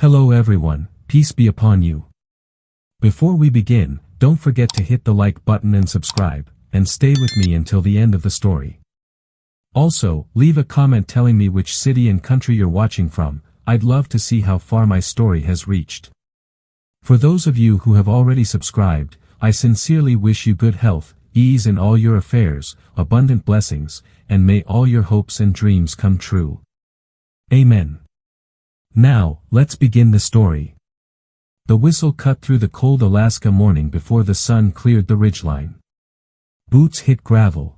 Hello everyone, peace be upon you. Before we begin, don't forget to hit the like button and subscribe, and stay with me until the end of the story. Also, leave a comment telling me which city and country you're watching from. I'd love to see how far my story has reached. For those of you who have already subscribed, I sincerely wish you good health, ease in all your affairs, abundant blessings, and may all your hopes and dreams come true. Amen. Now, let's begin the story. The whistle cut through the cold Alaska morning before the sun cleared the ridgeline. Boots hit gravel.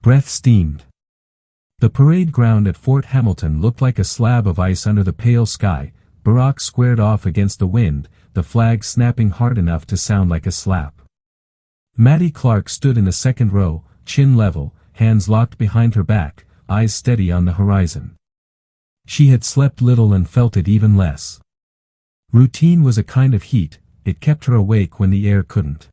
Breath steamed. The parade ground at Fort Hamilton looked like a slab of ice under the pale sky, barracks squared off against the wind, the flag snapping hard enough to sound like a slap. Maddie Clark stood in the second row, chin level, hands locked behind her back, eyes steady on the horizon. She had slept little and felt it even less. Routine was a kind of heat, it kept her awake when the air couldn't.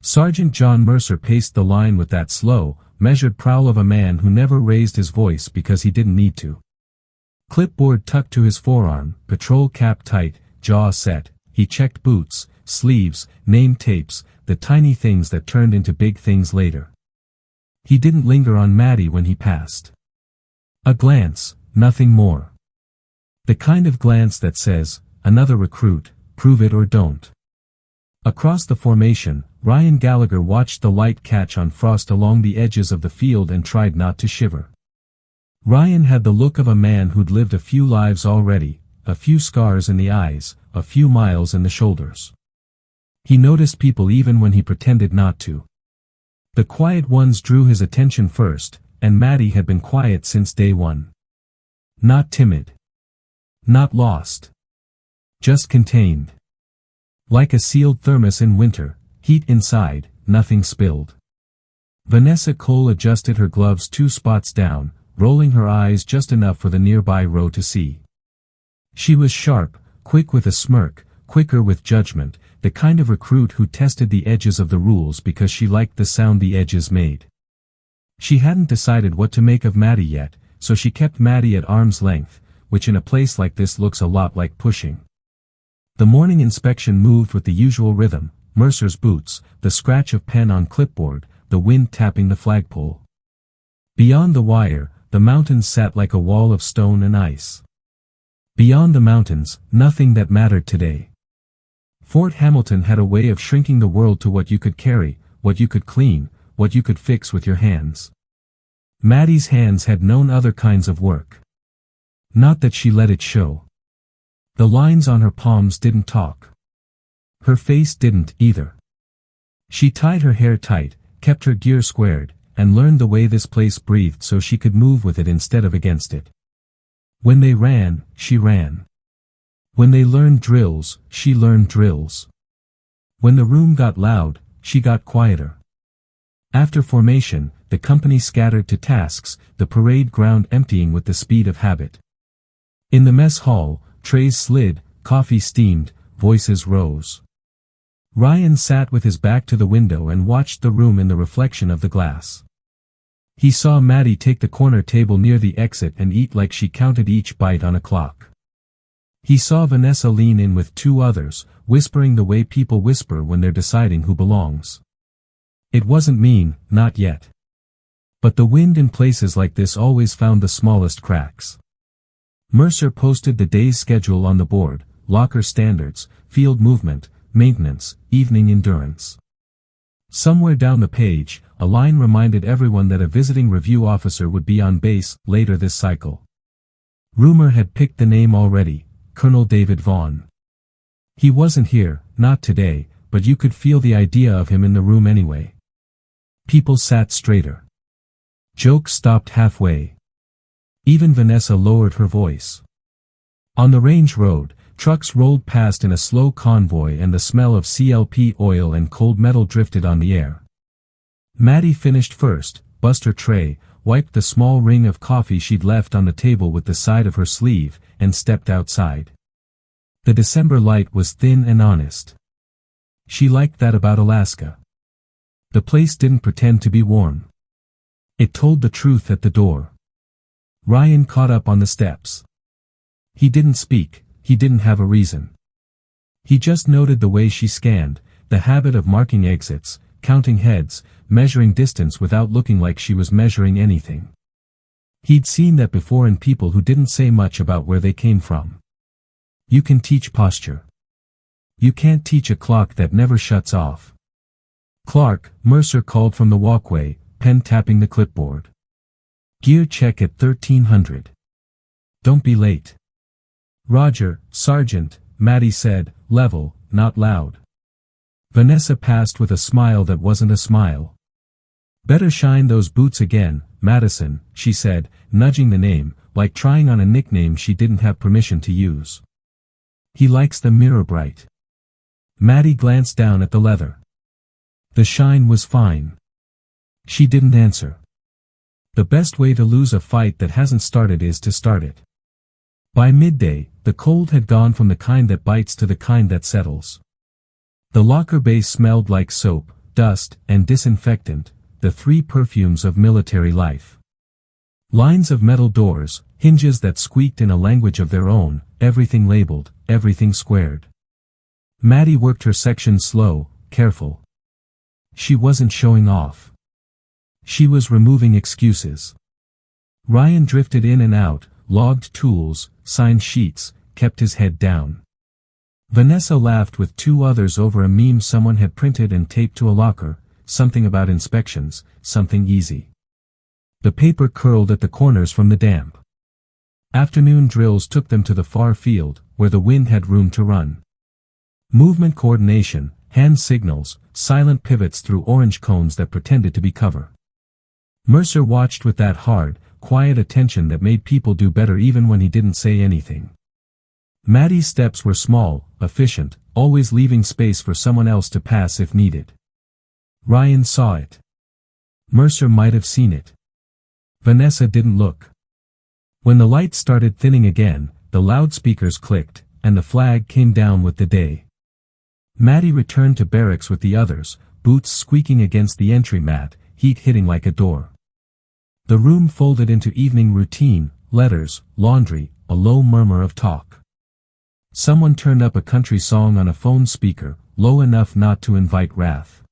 Sergeant John Mercer paced the line with that slow, measured prowl of a man who never raised his voice because he didn't need to. Clipboard tucked to his forearm, patrol cap tight, jaw set, he checked boots, sleeves, name tapes, the tiny things that turned into big things later. He didn't linger on Maddie when he passed. A glance, nothing more. The kind of glance that says, another recruit, prove it or don't. Across the formation, Ryan Gallagher watched the light catch on frost along the edges of the field and tried not to shiver. Ryan had the look of a man who'd lived a few lives already, a few scars in the eyes, a few miles in the shoulders. He noticed people even when he pretended not to. The quiet ones drew his attention first, and Maddie had been quiet since day one. Not timid. Not lost. Just contained. Like a sealed thermos in winter, heat inside, nothing spilled. Vanessa Cole adjusted her gloves 2 spots down, rolling her eyes just enough for the nearby row to see. She was sharp, quick with a smirk, quicker with judgment, the kind of recruit who tested the edges of the rules because she liked the sound the edges made. She hadn't decided what to make of Maddie yet, so she kept Maddie at arm's length, which in a place like this looks a lot like pushing. The morning inspection moved with the usual rhythm, Mercer's boots, the scratch of pen on clipboard, the wind tapping the flagpole. Beyond the wire, the mountains sat like a wall of stone and ice. Beyond the mountains, nothing that mattered today. Fort Hamilton had a way of shrinking the world to what you could carry, what you could clean, what you could fix with your hands. Maddie's hands had known other kinds of work. Not that she let it show. The lines on her palms didn't talk. Her face didn't either. She tied her hair tight, kept her gear squared, and learned the way this place breathed so she could move with it instead of against it. When they ran, she ran. When they learned drills, she learned drills. When the room got loud, she got quieter. After formation, the company scattered to tasks, the parade ground emptying with the speed of habit. In the mess hall, trays slid, coffee steamed, voices rose. Ryan sat with his back to the window and watched the room in the reflection of the glass. He saw Maddie take the corner table near the exit and eat like she counted each bite on a clock. He saw Vanessa lean in with 2 others, whispering the way people whisper when they're deciding who belongs. It wasn't mean, not yet. But the wind in places like this always found the smallest cracks. Mercer posted the day's schedule on the board, locker standards, field movement, maintenance, evening endurance. Somewhere down the page, a line reminded everyone that a visiting review officer would be on base later this cycle. Rumor had picked the name already, Colonel David Vaughn. He wasn't here, not today, but you could feel the idea of him in the room anyway. People sat straighter. Jokes stopped halfway. Even Vanessa lowered her voice. On the range road, trucks rolled past in a slow convoy and the smell of CLP oil and cold metal drifted on the air. Maddie finished first, bussed her tray, wiped the small ring of coffee she'd left on the table with the side of her sleeve, and stepped outside. The December light was thin and honest. She liked that about Alaska. The place didn't pretend to be warm. It told the truth at the door. Ryan caught up on the steps. He didn't speak, he didn't have a reason. He just noted the way she scanned, the habit of marking exits, counting heads, measuring distance without looking like she was measuring anything. He'd seen that before in people who didn't say much about where they came from. You can teach posture. You can't teach a clock that never shuts off. Clark, Mercer called from the walkway, pen tapping the clipboard. Gear check at 1300. Don't be late. Roger, Sergeant, Maddie said, level, not loud. Vanessa passed with a smile that wasn't a smile. Better shine those boots again, Madison, she said, nudging the name, like trying on a nickname she didn't have permission to use. He likes them mirror bright. Maddie glanced down at the leather. The shine was fine. She didn't answer. The best way to lose a fight that hasn't started is to start it. By midday, the cold had gone from the kind that bites to the kind that settles. The locker base smelled like soap, dust, and disinfectant, the three perfumes of military life. Lines of metal doors, hinges that squeaked in a language of their own, everything labeled, everything squared. Maddie worked her section slow, careful. She wasn't showing off. She was removing excuses. Ryan drifted in and out, logged tools, signed sheets, kept his head down. Vanessa laughed with two others over a meme someone had printed and taped to a locker, something about inspections, something easy. The paper curled at the corners from the damp. Afternoon drills took them to the far field, where the wind had room to run. Movement coordination, hand signals, silent pivots through orange cones that pretended to be cover. Mercer watched with that hard, quiet attention that made people do better even when he didn't say anything. Maddie's steps were small, efficient, always leaving space for someone else to pass if needed. Ryan saw it. Mercer might have seen it. Vanessa didn't look. When the lights started thinning again, the loudspeakers clicked, and the flag came down with the day. Maddie returned to barracks with the others, boots squeaking against the entry mat, heat hitting like a door. The room folded into evening routine, letters, laundry, a low murmur of talk. Someone turned up a country song on a phone speaker, low enough not to invite wrath.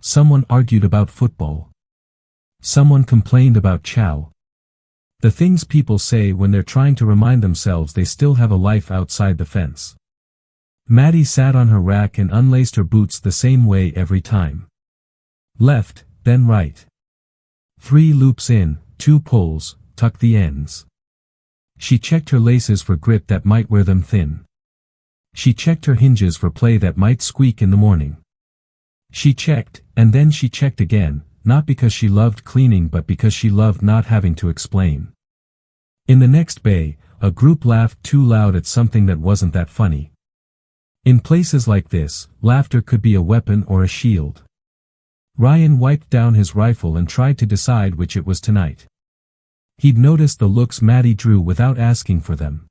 Someone argued about football. Someone complained about chow. The things people say when they're trying to remind themselves they still have a life outside the fence. Maddie sat on her rack and unlaced her boots the same way every time. Left, then right. 3 loops in, 2 pulls, tuck the ends. She checked her laces for grip that might wear them thin. She checked her hinges for play that might squeak in the morning. She checked, and then she checked again, not because she loved cleaning but because she loved not having to explain. In the next bay, a group laughed too loud at something that wasn't that funny. In places like this, laughter could be a weapon or a shield. Ryan wiped down his rifle and tried to decide which it was tonight. He'd noticed the looks Maddie drew without asking for them.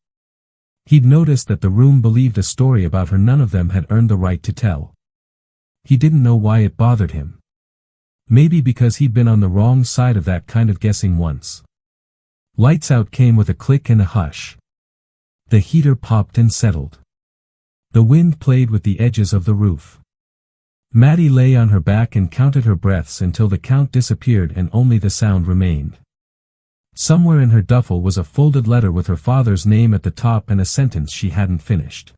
He'd noticed that the room believed a story about her none of them had earned the right to tell. He didn't know why it bothered him. Maybe because he'd been on the wrong side of that kind of guessing once. Lights out came with a click and a hush. The heater popped and settled. The wind played with the edges of the roof. Maddie lay on her back and counted her breaths until the count disappeared and only the sound remained. Somewhere in her duffel was a folded letter with her father's name at the top and a sentence she hadn't finished.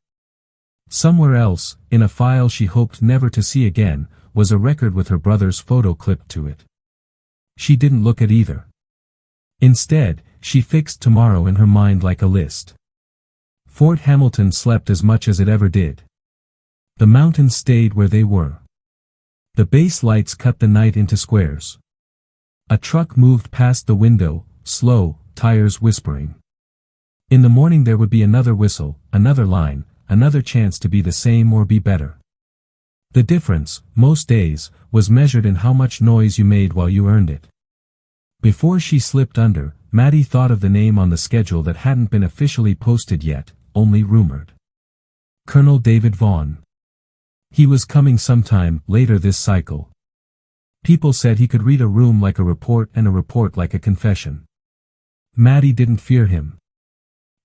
Somewhere else, in a file she hoped never to see again, was a record with her brother's photo clipped to it. She didn't look at either. Instead, she fixed tomorrow in her mind like a list. Fort Hamilton slept as much as it ever did. The mountains stayed where they were. The base lights cut the night into squares. A truck moved past the window, slow, tires whispering. In the morning there would be another whistle, another line, another chance to be the same or be better. The difference, most days, was measured in how much noise you made while you earned it. Before she slipped under, Maddie thought of the name on the schedule that hadn't been officially posted yet, only rumored. Colonel David Vaughn. He was coming sometime later this cycle. People said he could read a room like a report and a report like a confession. Maddie didn't fear him.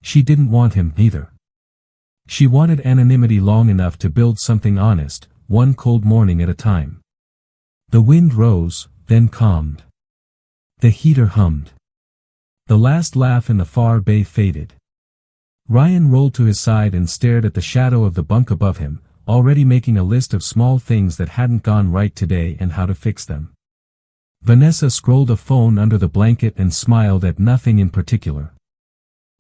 She didn't want him either. She wanted anonymity long enough to build something honest, one cold morning at a time. The wind rose, then calmed. The heater hummed. The last laugh in the far bay faded. Ryan rolled to his side and stared at the shadow of the bunk above him, already making a list of small things that hadn't gone right today and how to fix them. Vanessa scrolled a phone under the blanket and smiled at nothing in particular.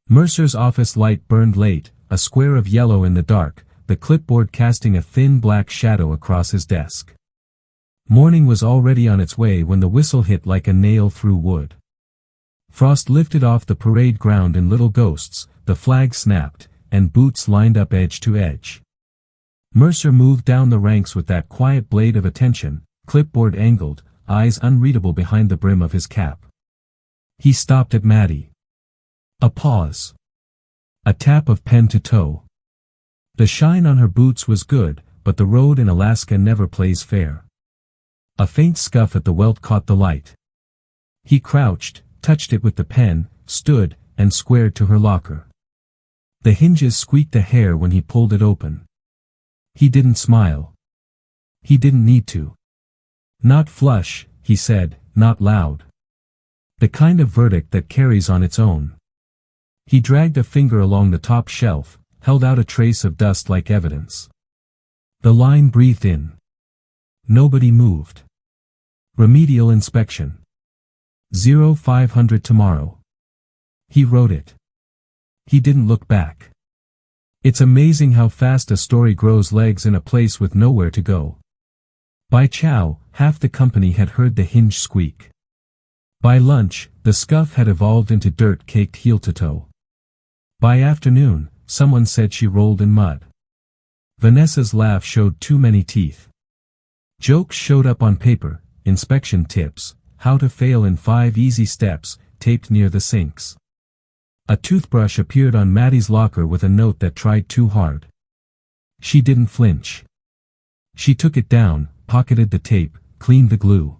Mercer's office light burned late, a square of yellow in the dark, the clipboard casting a thin black shadow across his desk. Morning was already on its way when the whistle hit like a nail through wood. Frost lifted off the parade ground in little ghosts, the flag snapped, and boots lined up edge to edge. Mercer moved down the ranks with that quiet blade of attention, clipboard angled, eyes unreadable behind the brim of his cap. He stopped at Maddie. A pause. A tap of pen to toe. The shine on her boots was good, but the road in Alaska never plays fair. A faint scuff at the welt caught the light. He crouched, touched it with the pen, stood, and squared to her locker. The hinges squeaked a hair when he pulled it open. He didn't smile. He didn't need to. Not flush, he said, not loud. The kind of verdict that carries on its own. He dragged a finger along the top shelf, held out a trace of dust like evidence. The line breathed in. Nobody moved. Remedial inspection. 0500 tomorrow. He wrote it. He didn't look back. It's amazing how fast a story grows legs in a place with nowhere to go. By chow, half the company had heard the hinge squeak. By lunch, the scuff had evolved into dirt caked heel to toe. By afternoon, someone said she rolled in mud. Vanessa's laugh showed too many teeth. Jokes showed up on paper, inspection tips, how to fail in 5 easy steps, taped near the sinks. A toothbrush appeared on Maddie's locker with a note that tried too hard. She didn't flinch. She took it down, pocketed the tape, cleaned the glue.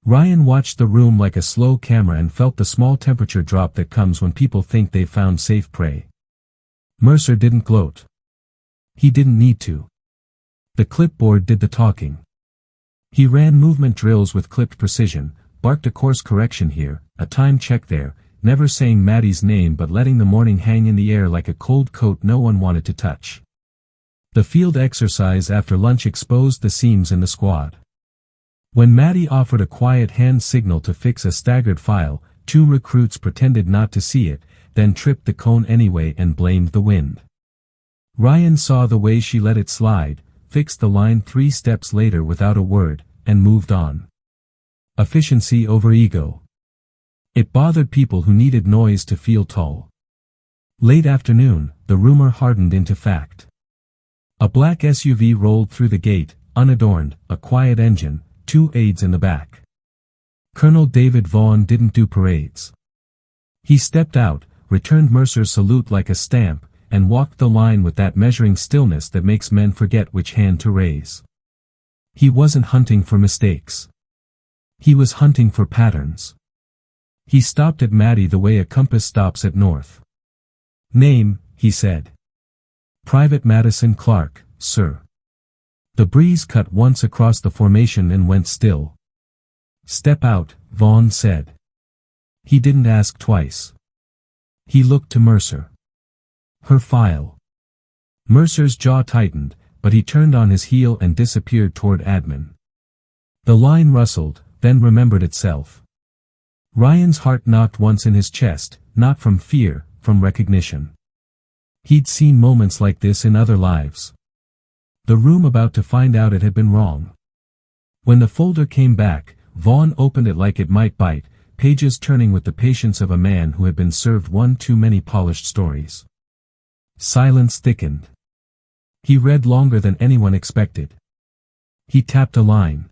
Ryan watched the room like a slow camera and felt the small temperature drop that comes when people think they've found safe prey. Mercer didn't gloat. He didn't need to. The clipboard did the talking. He ran movement drills with clipped precision, barked a course correction here, a time check there, never saying Maddie's name but letting the morning hang in the air like a cold coat no one wanted to touch. The field exercise after lunch exposed the seams in the squad. When Maddie offered a quiet hand signal to fix a staggered file, 2 recruits pretended not to see it, then tripped the cone anyway and blamed the wind. Ryan saw the way she let it slide, fixed the line 3 steps later without a word, and moved on. Efficiency over ego. It bothered people who needed noise to feel tall. Late afternoon, the rumor hardened into fact. A black SUV rolled through the gate, unadorned, a quiet engine, 2 aides in the back. Colonel David Vaughn didn't do parades. He stepped out, returned Mercer's salute like a stamp, and walked the line with that measuring stillness that makes men forget which hand to raise. He wasn't hunting for mistakes. He was hunting for patterns. He stopped at Maddie the way a compass stops at north. Name, he said. Private Madison Clark, sir. The breeze cut once across the formation and went still. Step out, Vaughn said. He didn't ask twice. He looked to Mercer. Her file. Mercer's jaw tightened, but he turned on his heel and disappeared toward admin. The line rustled, then remembered itself. Ryan's heart knocked once in his chest, not from fear, from recognition. He'd seen moments like this in other lives. The room about to find out it had been wrong. When the folder came back, Vaughn opened it like it might bite, pages turning with the patience of a man who had been served one too many polished stories. Silence thickened. He read longer than anyone expected. He tapped a line.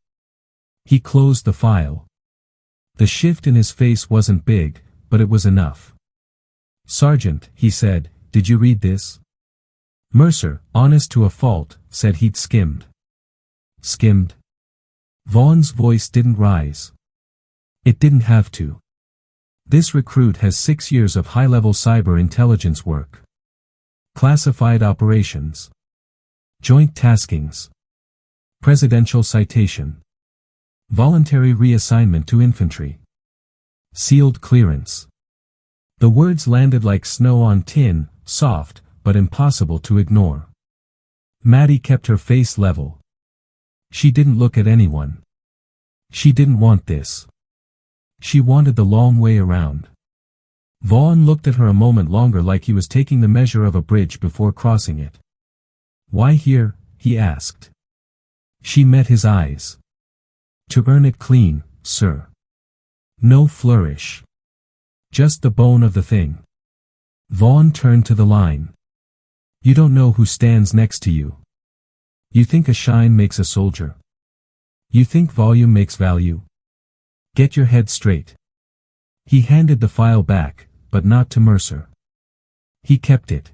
He closed the file. The shift in his face wasn't big, but it was enough. Sergeant, he said, did you read this? Mercer, honest to a fault, said he'd skimmed. Skimmed? Vaughn's voice didn't rise. It didn't have to. This recruit has 6 years of high-level cyber intelligence work. Classified operations. Joint taskings. Presidential citation. Voluntary reassignment to infantry. Sealed clearance. The words landed like snow on tin, soft, but impossible to ignore. Maddie kept her face level. She didn't look at anyone. She didn't want this. She wanted the long way around. Vaughn looked at her a moment longer like he was taking the measure of a bridge before crossing it. "Why here?" he asked. She met his eyes. "To earn it clean, sir. No flourish. Just the bone of the thing." Vaughn turned to the line. "You don't know who stands next to you. You think a shine makes a soldier. You think volume makes value. Get your head straight." He handed the file back, but not to Mercer. He kept it.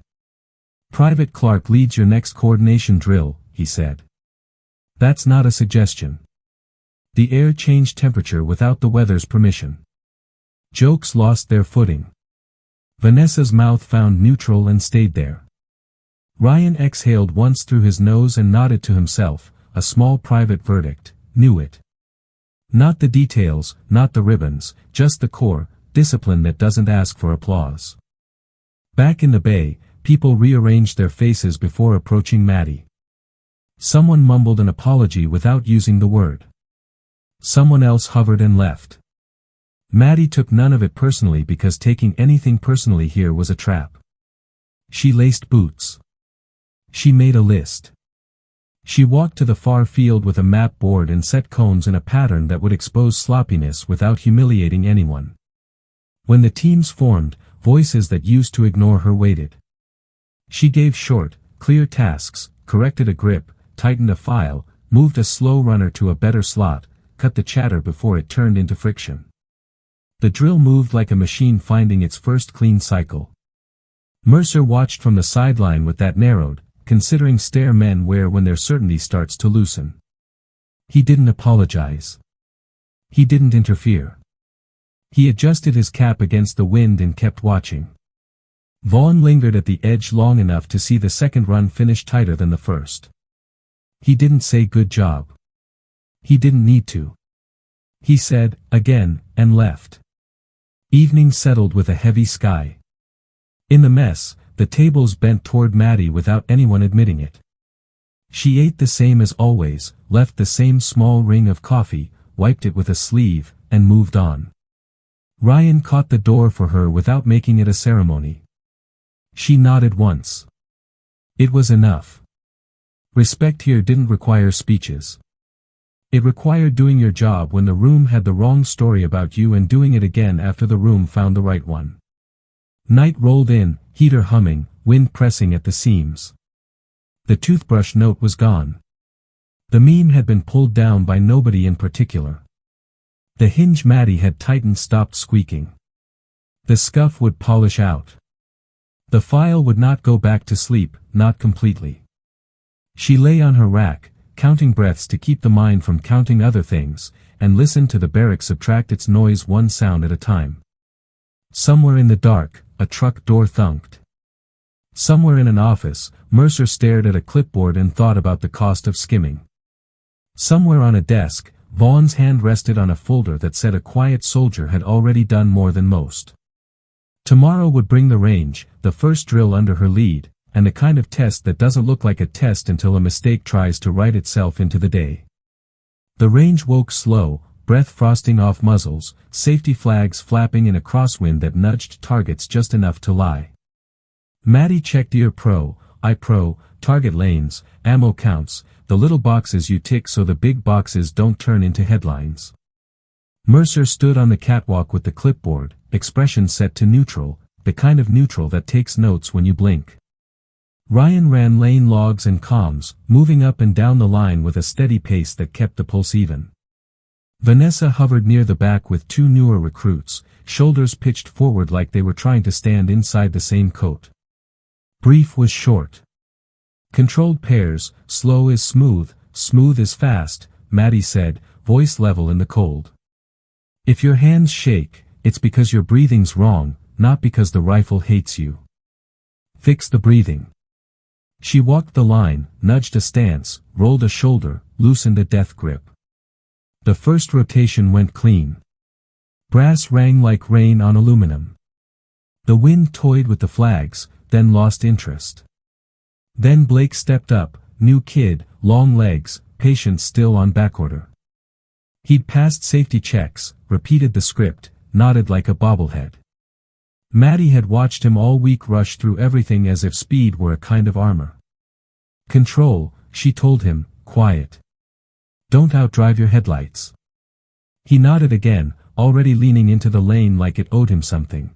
"Private Clark leads your next coordination drill," he said. "That's not a suggestion." The air changed temperature without the weather's permission. Jokes lost their footing. Vanessa's mouth found neutral and stayed there. Ryan exhaled once through his nose and nodded to himself, a small private verdict, knew it. Not the details, not the ribbons, just the core, discipline that doesn't ask for applause. Back in the bay, people rearranged their faces before approaching Maddie. Someone mumbled an apology without using the word. Someone else hovered and left. Maddie took none of it personally because taking anything personally here was a trap. She laced boots. She made a list. She walked to the far field with a map board and set cones in a pattern that would expose sloppiness without humiliating anyone. When the teams formed, voices that used to ignore her waited. She gave short, clear tasks, corrected a grip, tightened a file, moved a slow runner to a better slot, cut the chatter before it turned into friction. The drill moved like a machine finding its first clean cycle. Mercer watched from the sideline with that narrowed, considering stare men wear when their certainty starts to loosen. He didn't apologize. He didn't interfere. He adjusted his cap against the wind and kept watching. Vaughn lingered at the edge long enough to see the second run finish tighter than the first. He didn't say good job. He didn't need to. He said, again, and left. Evening settled with a heavy sky. In the mess, the tables bent toward Maddie without anyone admitting it. She ate the same as always, left the same small ring of coffee, wiped it with a sleeve, and moved on. Ryan caught the door for her without making it a ceremony. She nodded once. It was enough. Respect here didn't require speeches. It required doing your job when the room had the wrong story about you and doing it again after the room found the right one. Night rolled in, heater humming, wind pressing at the seams. The toothbrush note was gone. The meme had been pulled down by nobody in particular. The hinge Maddie had tightened stopped squeaking. The scuff would polish out. The file would not go back to sleep, not completely. She lay on her rack, counting breaths to keep the mind from counting other things, and listened to the barracks subtract its noise one sound at a time. Somewhere in the dark, a truck door thunked. Somewhere in an office, Mercer stared at a clipboard and thought about the cost of skimming. Somewhere on a desk, Vaughn's hand rested on a folder that said a quiet soldier had already done more than most. Tomorrow would bring the range, the first drill under her lead, and the kind of test that doesn't look like a test until a mistake tries to write itself into the day. The range woke slow, breath frosting off muzzles, safety flags flapping in a crosswind that nudged targets just enough to lie. Maddie checked ear pro, eye pro, target lanes, ammo counts, the little boxes you tick so the big boxes don't turn into headlines. Mercer stood on the catwalk with the clipboard, expression set to neutral, the kind of neutral that takes notes when you blink. Ryan ran lane logs and comms, moving up and down the line with a steady pace that kept the pulse even. Vanessa hovered near the back with two newer recruits, shoulders pitched forward like they were trying to stand inside the same coat. Brief was short. Controlled pairs, slow is smooth is fast, Maddie said, voice level in the cold. If your hands shake, it's because your breathing's wrong, not because the rifle hates you. Fix the breathing. She walked the line, nudged a stance, rolled a shoulder, loosened a death grip. The first rotation went clean. Brass rang like rain on aluminum. The wind toyed with the flags, then lost interest. Then Blake stepped up, new kid, long legs, patient still on backorder. He'd passed safety checks, repeated the script, nodded like a bobblehead. Maddie had watched him all week rush through everything as if speed were a kind of armor. Control, she told him, quiet. Don't outdrive your headlights. He nodded again, already leaning into the lane like it owed him something.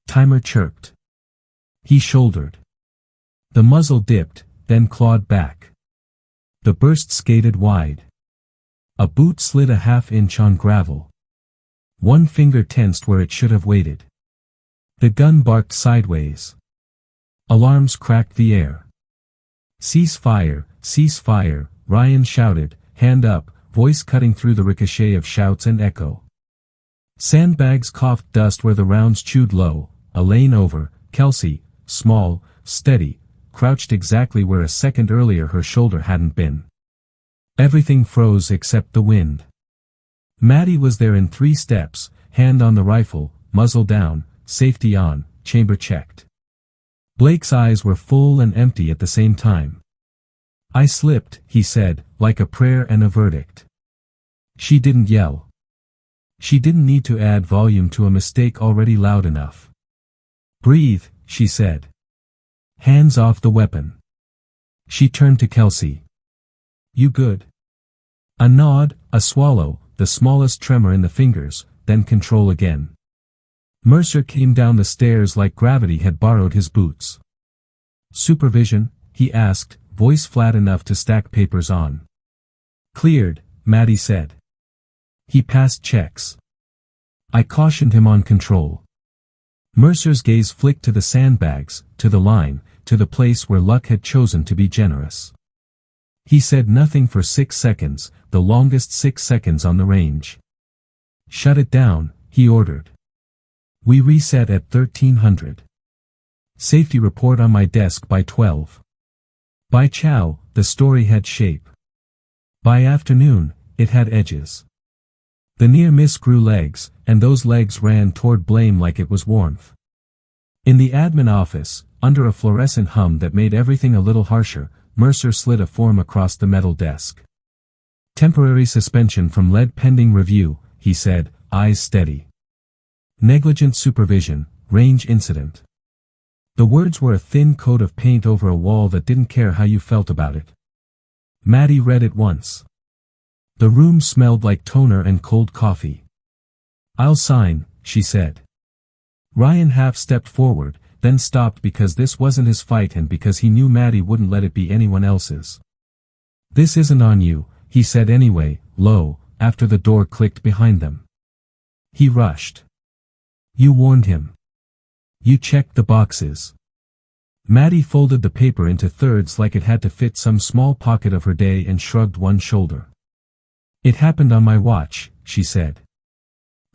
Timer chirped. He shouldered. The muzzle dipped, then clawed back. The burst skated wide. A boot slid a half-inch on gravel. One finger tensed where it should have waited. The gun barked sideways. Alarms cracked the air. Cease fire, Ryan shouted, hand up, voice cutting through the ricochet of shouts and echo. Sandbags coughed dust where the rounds chewed low, a lane over, Kelsey, small, steady, crouched exactly where a second earlier her shoulder hadn't been. Everything froze except the wind. Maddie was there in 3 steps, hand on the rifle, muzzle down, safety on, chamber checked. Blake's eyes were full and empty at the same time. I slipped, he said, like a prayer and a verdict. She didn't yell. She didn't need to add volume to a mistake already loud enough. Breathe, she said. Hands off the weapon. She turned to Kelsey. You good? A nod, a swallow, the smallest tremor in the fingers, then control again. Mercer came down the stairs like gravity had borrowed his boots. Supervision, he asked, voice flat enough to stack papers on. Cleared, Maddie said. He passed checks. I cautioned him on control. Mercer's gaze flicked to the sandbags, to the line, to the place where luck had chosen to be generous. He said nothing for 6 seconds, the longest 6 seconds on the range. Shut it down, he ordered. We reset at 1300. Safety report on my desk by 12. By chow, the story had shape. By afternoon, it had edges. The near miss grew legs, and those legs ran toward blame like it was warmth. In the admin office, under a fluorescent hum that made everything a little harsher, Mercer slid a form across the metal desk. Temporary suspension from lead pending review, he said, eyes steady. Negligent supervision, range incident. The words were a thin coat of paint over a wall that didn't care how you felt about it. Maddie read it once. The room smelled like toner and cold coffee. I'll sign, she said. Ryan half-stepped forward, then stopped because this wasn't his fight and because he knew Maddie wouldn't let it be anyone else's. This isn't on you, he said anyway, low, after the door clicked behind them. He rushed. You warned him. You checked the boxes. Maddie folded the paper into thirds like it had to fit some small pocket of her day and shrugged one shoulder. It happened on my watch, she said.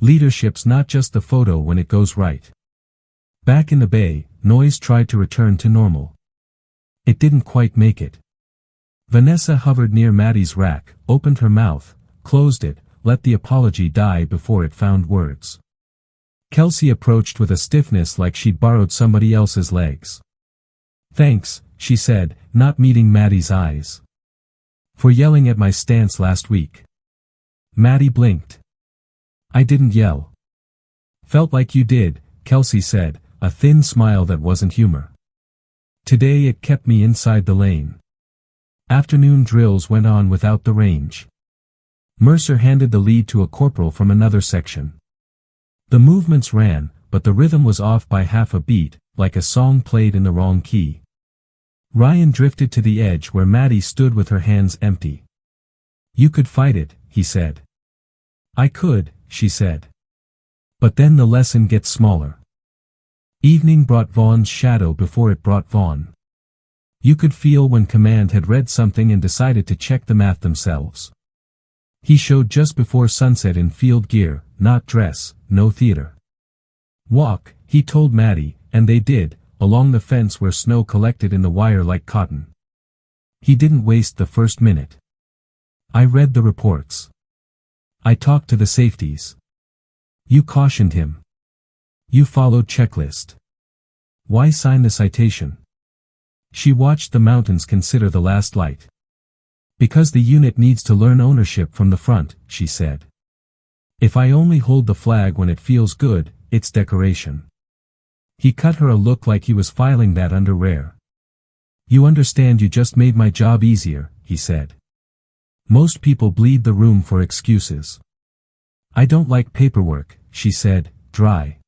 Leadership's not just the photo when it goes right. Back in the bay, noise tried to return to normal. It didn't quite make it. Vanessa hovered near Maddie's rack, opened her mouth, closed it, let the apology die before it found words. Kelsey approached with a stiffness like she'd borrowed somebody else's legs. Thanks, she said, not meeting Maddie's eyes. For yelling at my stance last week. Maddie blinked. I didn't yell. Felt like you did, Kelsey said, a thin smile that wasn't humor. Today it kept me inside the lane. Afternoon drills went on without the range. Mercer handed the lead to a corporal from another section. The movements ran, but the rhythm was off by half a beat, like a song played in the wrong key. Ryan drifted to the edge where Maddie stood with her hands empty. You could fight it, he said. I could, she said. But then the lesson gets smaller. Evening brought Vaughn's shadow before it brought Vaughn. You could feel when command had read something and decided to check the math themselves. He showed just before sunset in field gear, not dress, no theater. Walk, he told Maddie, and they did, along the fence where snow collected in the wire like cotton. He didn't waste the first minute. I read the reports. I talked to the safeties. You cautioned him. You followed checklist. Why sign the citation? She watched the mountains consider the last light. Because the unit needs to learn ownership from the front, she said. If I only hold the flag when it feels good, it's decoration. He cut her a look like he was filing that under rare. You understand you just made my job easier, he said. Most people bleed the room for excuses. I don't like paperwork, she said, dry.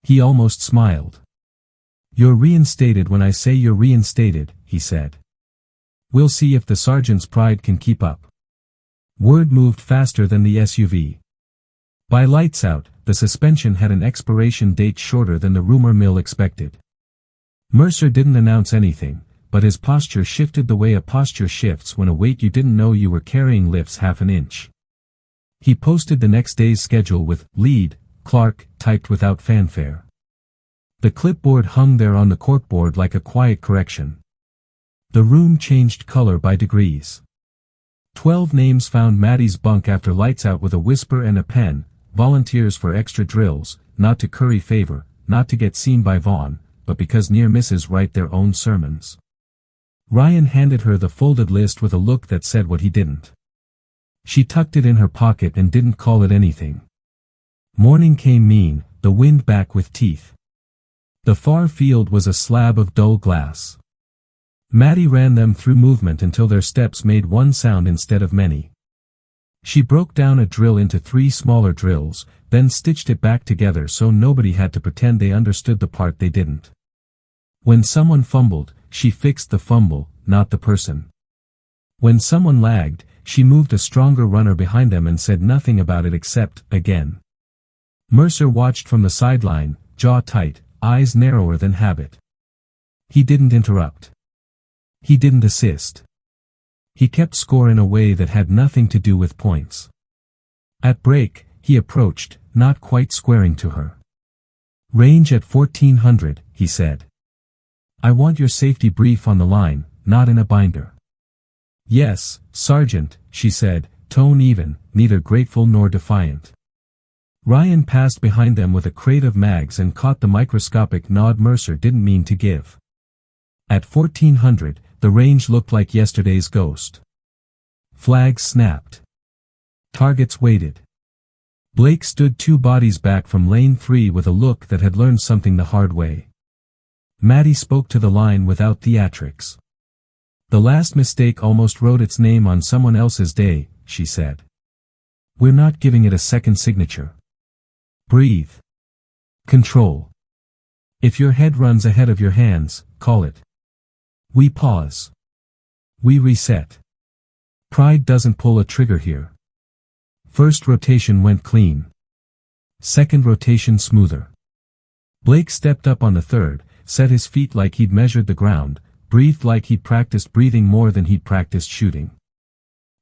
He almost smiled. You're reinstated when I say you're reinstated, he said. We'll see if the sergeant's pride can keep up. Word moved faster than the SUV. By lights out, the suspension had an expiration date shorter than the rumor mill expected. Mercer didn't announce anything, but his posture shifted the way a posture shifts when a weight you didn't know you were carrying lifts half an inch. He posted the next day's schedule with "Lead, Clark," typed without fanfare. The clipboard hung there on the corkboard like a quiet correction. The room changed color by degrees. 12 names found Maddie's bunk after lights out with a whisper and a pen, volunteers for extra drills, not to curry favor, not to get seen by Vaughn, but because near misses write their own sermons. Ryan handed her the folded list with a look that said what he didn't. She tucked it in her pocket and didn't call it anything. Morning came mean, the wind back with teeth. The far field was a slab of dull glass. Maddie ran them through movement until their steps made one sound instead of many. She broke down a drill into 3 smaller drills, then stitched it back together so nobody had to pretend they understood the part they didn't. When someone fumbled, she fixed the fumble, not the person. When someone lagged, she moved a stronger runner behind them and said nothing about it except, again. Mercer watched from the sideline, jaw tight, eyes narrower than habit. He didn't interrupt. He didn't assist. He kept score in a way that had nothing to do with points. At break, he approached, not quite squaring to her. Range at 1400, he said. I want your safety brief on the line, not in a binder. Yes, Sergeant, she said, tone even, neither grateful nor defiant. Ryan passed behind them with a crate of mags and caught the microscopic nod Mercer didn't mean to give. At 1400, the range looked like yesterday's ghost. Flags snapped. Targets waited. Blake stood 2 bodies back from lane 3 with a look that had learned something the hard way. Maddie spoke to the line without theatrics. The last mistake almost wrote its name on someone else's day, she said. We're not giving it a second signature. Breathe. Control. If your head runs ahead of your hands, call it. We pause. We reset. Pride doesn't pull a trigger here. First rotation went clean. Second rotation smoother. Blake stepped up on the third, set his feet like he'd measured the ground, breathed like he'd practiced breathing more than he'd practiced shooting.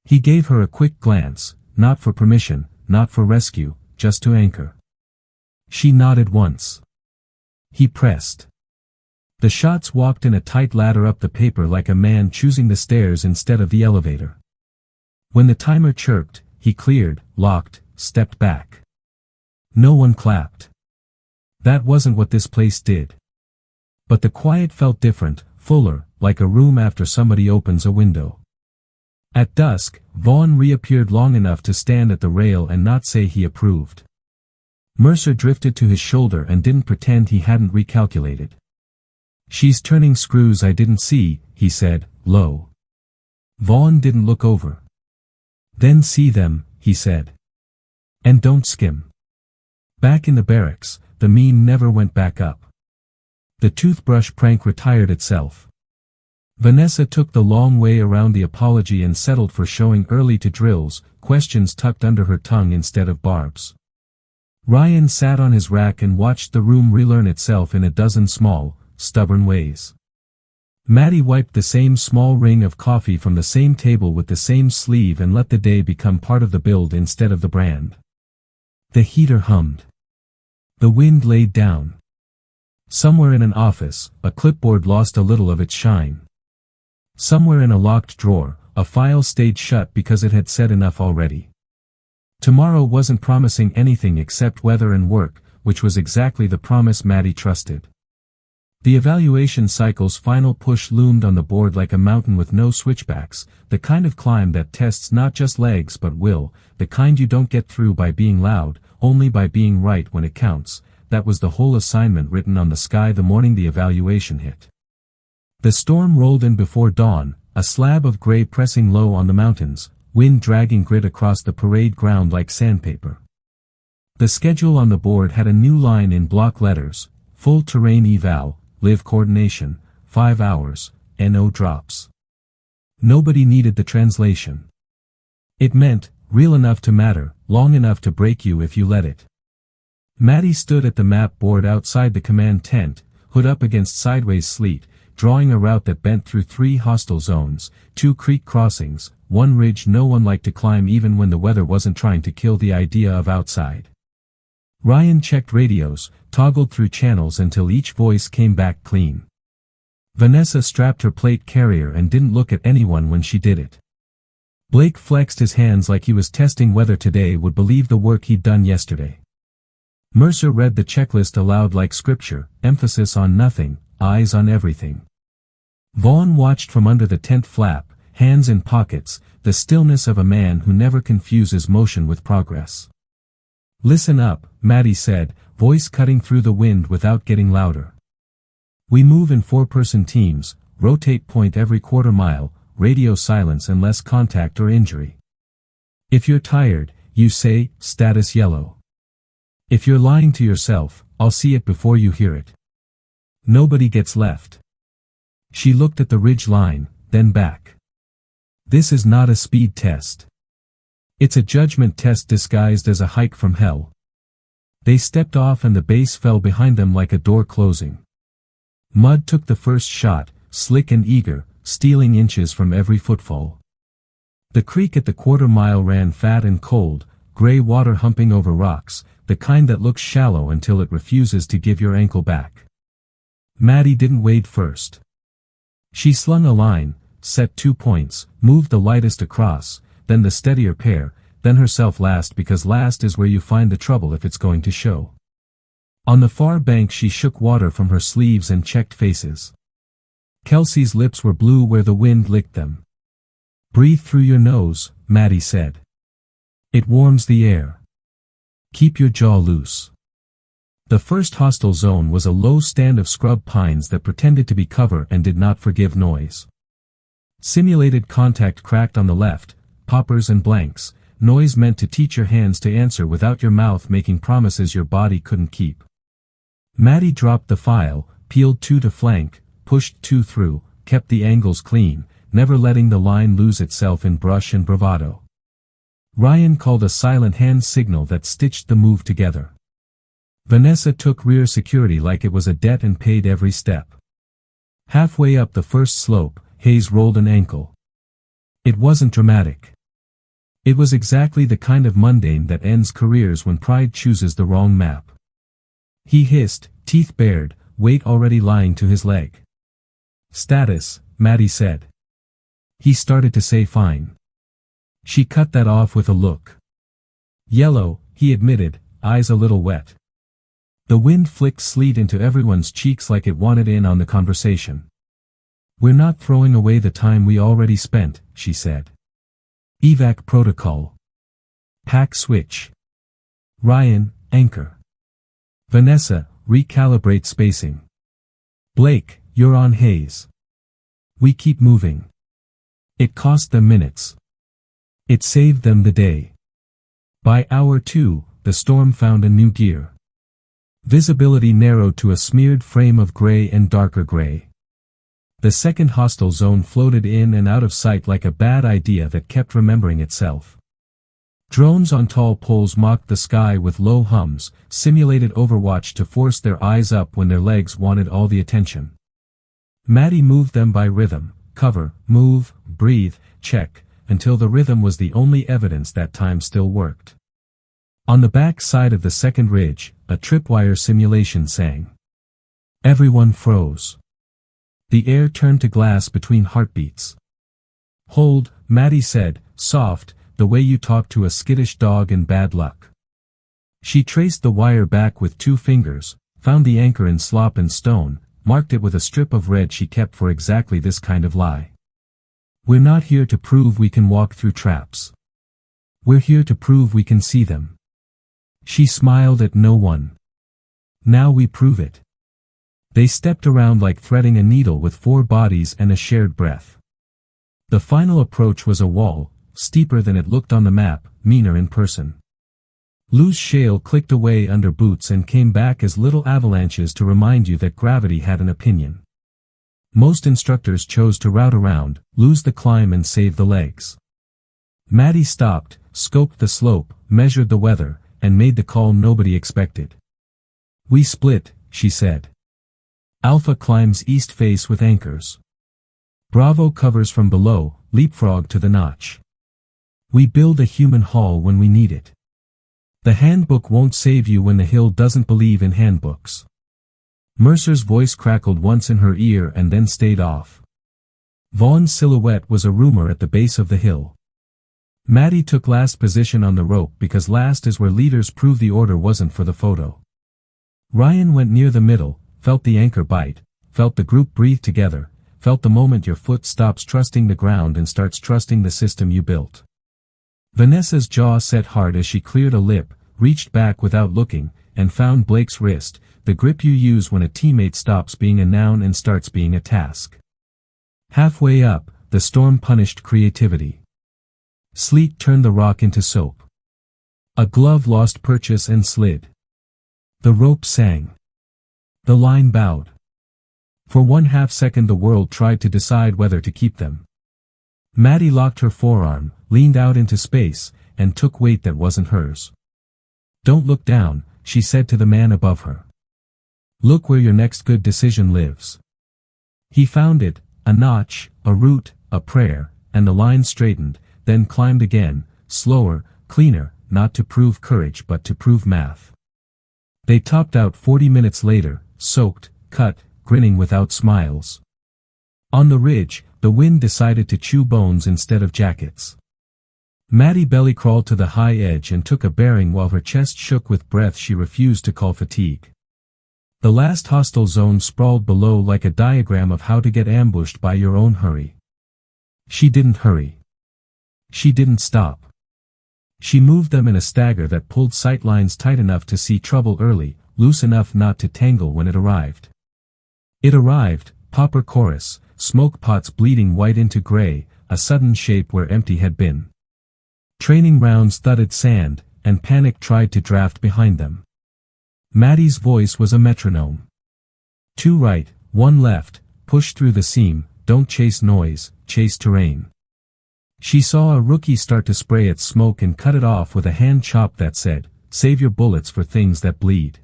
He gave her a quick glance, not for permission, not for rescue, just to anchor. She nodded once. He pressed. The shots walked in a tight ladder up the paper like a man choosing the stairs instead of the elevator. When the timer chirped, he cleared, locked, stepped back. No one clapped. That wasn't what this place did. But the quiet felt different, fuller, like a room after somebody opens a window. At dusk, Vaughn reappeared long enough to stand at the rail and not say he approved. Mercer drifted to his shoulder and didn't pretend he hadn't recalculated. She's turning screws I didn't see, he said, low. Vaughn didn't look over. Then see them, he said. And don't skim. Back in the barracks, the meme never went back up. The toothbrush prank retired itself. Vanessa took the long way around the apology and settled for showing early to drills, questions tucked under her tongue instead of barbs. Ryan sat on his rack and watched the room relearn itself in a dozen small, stubborn ways. Maddie wiped the same small ring of coffee from the same table with the same sleeve and let the day become part of the build instead of the brand. The heater hummed. The wind laid down. Somewhere in an office, a clipboard lost a little of its shine. Somewhere in a locked drawer, a file stayed shut because it had said enough already. Tomorrow wasn't promising anything except weather and work, which was exactly the promise Maddie trusted. The evaluation cycle's final push loomed on the board like a mountain with no switchbacks, the kind of climb that tests not just legs but will, the kind you don't get through by being loud, only by being right when it counts. That was the whole assignment written on the sky the morning the evaluation hit. The storm rolled in before dawn, a slab of gray pressing low on the mountains, wind dragging grit across the parade ground like sandpaper. The schedule on the board had a new line in block letters: full terrain eval, live coordination, 5 hours, no drops. Nobody needed the translation. It meant, real enough to matter, long enough to break you if you let it. Maddie stood at the map board outside the command tent, hood up against sideways sleet, drawing a route that bent through 3 hostile zones, 2 creek crossings, 1 ridge no one liked to climb even when the weather wasn't trying to kill the idea of outside. Ryan checked radios, toggled through channels until each voice came back clean. Vanessa strapped her plate carrier and didn't look at anyone when she did it. Blake flexed his hands like he was testing whether today would believe the work he'd done yesterday. Mercer read the checklist aloud like scripture, emphasis on nothing, eyes on everything. Vaughn watched from under the tent flap, hands in pockets, the stillness of a man who never confuses motion with progress. "Listen up," Maddie said, voice cutting through the wind without getting louder. "We move in 4-person teams, rotate point every quarter mile, radio silence unless contact or injury. If you're tired, you say, status yellow. If you're lying to yourself, I'll see it before you hear it. Nobody gets left." She looked at the ridge line, then back. "This is not a speed test. It's a judgment test disguised as a hike from hell." They stepped off and the base fell behind them like a door closing. Mud took the first shot, slick and eager, stealing inches from every footfall. The creek at the quarter mile ran fat and cold, gray water humping over rocks, the kind that looks shallow until it refuses to give your ankle back. Maddie didn't wade first. She slung a line, set 2 points, moved the lightest across, then the steadier pair, then herself last because last is where you find the trouble if it's going to show. On the far bank she shook water from her sleeves and checked faces. Kelsey's lips were blue where the wind licked them. "Breathe through your nose," Maddie said. "It warms the air. Keep your jaw loose." The first hostile zone was a low stand of scrub pines that pretended to be cover and did not forgive noise. Simulated contact cracked on the left, poppers and blanks, noise meant to teach your hands to answer without your mouth making promises your body couldn't keep. Maddie dropped the file, peeled 2 to flank, pushed 2 through, kept the angles clean, never letting the line lose itself in brush and bravado. Ryan called a silent hand signal that stitched the move together. Vanessa took rear security like it was a debt and paid every step. Halfway up the first slope, Hayes rolled an ankle. It wasn't dramatic. It was exactly the kind of mundane that ends careers when pride chooses the wrong map. He hissed, teeth bared, weight already lying to his leg. "Status," Maddie said. He started to say fine. She cut that off with a look. "Yellow," he admitted, eyes a little wet. The wind flicked sleet into everyone's cheeks like it wanted in on the conversation. "We're not throwing away the time we already spent," she said. "Evac protocol. Pack switch. Ryan, anchor. Vanessa, recalibrate spacing. Blake, you're on Hayes. We keep moving." It cost them minutes. It saved them the day. By hour 2, the storm found a new gear. Visibility narrowed to a smeared frame of gray and darker gray. The second hostile zone floated in and out of sight like a bad idea that kept remembering itself. Drones on tall poles mocked the sky with low hums, simulated overwatch to force their eyes up when their legs wanted all the attention. Maddie moved them by rhythm, cover, move, breathe, check, until the rhythm was the only evidence that time still worked. On the back side of the second ridge, a tripwire simulation sang. Everyone froze. The air turned to glass between heartbeats. "Hold," Maddie said, soft, the way you talk to a skittish dog in bad luck. She traced the wire back with 2 fingers, found the anchor in slop and stone, marked it with a strip of red she kept for exactly this kind of lie. "We're not here to prove we can walk through traps. We're here to prove we can see them." She smiled at no one. "Now we prove it." They stepped around like threading a needle with 4 bodies and a shared breath. The final approach was a wall, steeper than it looked on the map, meaner in person. Loose shale clicked away under boots and came back as little avalanches to remind you that gravity had an opinion. Most instructors chose to route around, lose the climb and save the legs. Maddie stopped, scoped the slope, measured the weather, and made the call nobody expected. "We split," she said. "Alpha climbs east face with anchors. Bravo covers from below, leapfrog to the notch. We build a human hull when we need it. The handbook won't save you when the hill doesn't believe in handbooks." Mercer's voice crackled once in her ear and then stayed off. Vaughn's silhouette was a rumor at the base of the hill. Maddie took last position on the rope because last is where leaders prove the order wasn't for the photo. Ryan went near the middle, felt the anchor bite, felt the group breathe together, felt the moment your foot stops trusting the ground and starts trusting the system you built. Vanessa's jaw set hard as she cleared a lip, reached back without looking, and found Blake's wrist, the grip you use when a teammate stops being a noun and starts being a task. Halfway up, the storm punished creativity. Sleet turned the rock into soap. A glove lost purchase and slid. The rope sang. The line bowed. For 1/2 second the world tried to decide whether to keep them. Maddie locked her forearm, leaned out into space, and took weight that wasn't hers. "Don't look down," she said to the man above her. "Look where your next good decision lives." He found it, a notch, a root, a prayer, and the line straightened, then climbed again, slower, cleaner, not to prove courage but to prove math. They topped out 40 minutes later, soaked, cut, grinning without smiles. On the ridge, the wind decided to chew bones instead of jackets. Maddie belly crawled to the high edge and took a bearing while her chest shook with breath she refused to call fatigue. The last hostile zone sprawled below like a diagram of how to get ambushed by your own hurry. She didn't hurry. She didn't stop. She moved them in a stagger that pulled sightlines tight enough to see trouble early, loose enough not to tangle when it arrived. It arrived, popper chorus, smoke pots bleeding white into gray, a sudden shape where empty had been. Training rounds thudded sand, and panic tried to draft behind them. Maddie's voice was a metronome. 2 right, 1 left, push through the seam, don't chase noise, chase terrain. She saw a rookie start to spray at smoke and cut it off with a hand chop that said, "Save your bullets for things that bleed."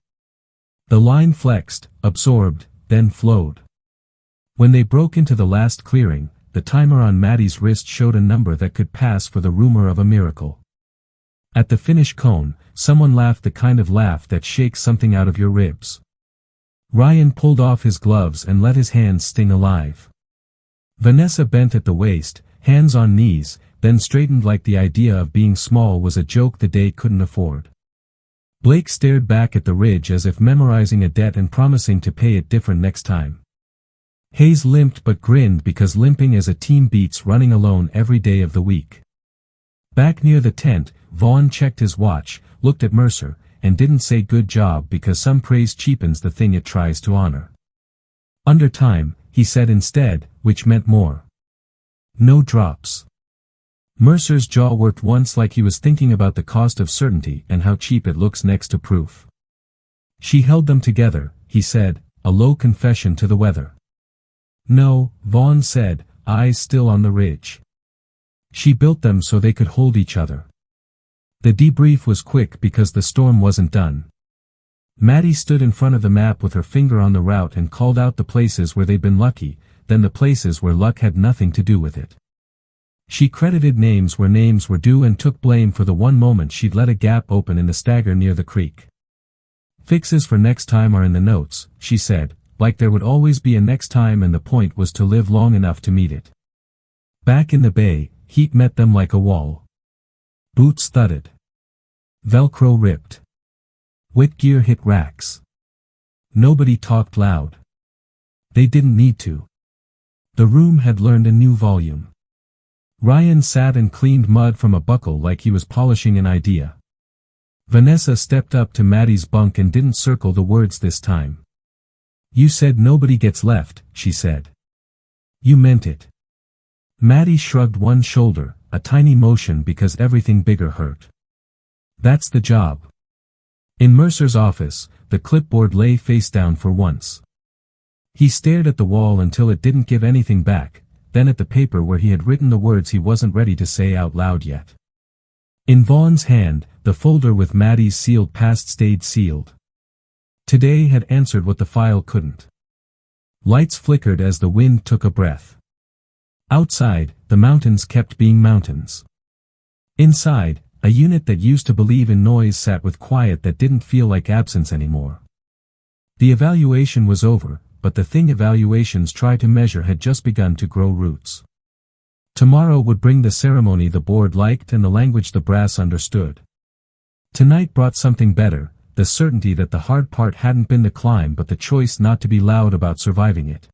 The line flexed, absorbed, then flowed. When they broke into the last clearing, the timer on Maddie's wrist showed a number that could pass for the rumor of a miracle. At the finish cone, someone laughed the kind of laugh that shakes something out of your ribs. Ryan pulled off his gloves and let his hands sting alive. Vanessa bent at the waist, hands on knees, then straightened like the idea of being small was a joke the day couldn't afford. Blake stared back at the ridge as if memorizing a debt and promising to pay it different next time. Hayes limped but grinned because limping as a team beats running alone every day of the week. Back near the tent, Vaughn checked his watch, looked at Mercer, and didn't say good job because some praise cheapens the thing it tries to honor. Under time, he said instead, which meant more. No drops. Mercer's jaw worked once like he was thinking about the cost of certainty and how cheap it looks next to proof. She held them together, he said, a low confession to the weather. No, Vaughn said, eyes still on the ridge. She built them so they could hold each other. The debrief was quick because the storm wasn't done. Maddie stood in front of the map with her finger on the route and called out the places where they'd been lucky, then the places where luck had nothing to do with it. She credited names where names were due and took blame for the one moment she'd let a gap open in the stagger near the creek. Fixes for next time are in the notes, she said, like there would always be a next time and the point was to live long enough to meet it. Back in the bay, heat met them like a wall. Boots thudded. Velcro ripped. Wet gear hit racks. Nobody talked loud. They didn't need to. The room had learned a new volume. Ryan sat and cleaned mud from a buckle like he was polishing an idea. Vanessa stepped up to Maddie's bunk and didn't circle the words this time. "You said nobody gets left," she said. "You meant it." Maddie shrugged one shoulder, a tiny motion because everything bigger hurt. "That's the job." In Mercer's office, the clipboard lay face down for once. He stared at the wall until it didn't give anything back, then at the paper where he had written the words he wasn't ready to say out loud yet. In Vaughn's hand, the folder with Maddie's sealed past stayed sealed. Today had answered what the file couldn't. Lights flickered as the wind took a breath. Outside, the mountains kept being mountains. Inside, a unit that used to believe in noise sat with quiet that didn't feel like absence anymore. The evaluation was over, but the thing evaluations try to measure had just begun to grow roots. Tomorrow would bring the ceremony the board liked and the language the brass understood. Tonight brought something better, the certainty that the hard part hadn't been the climb but the choice not to be loud about surviving it.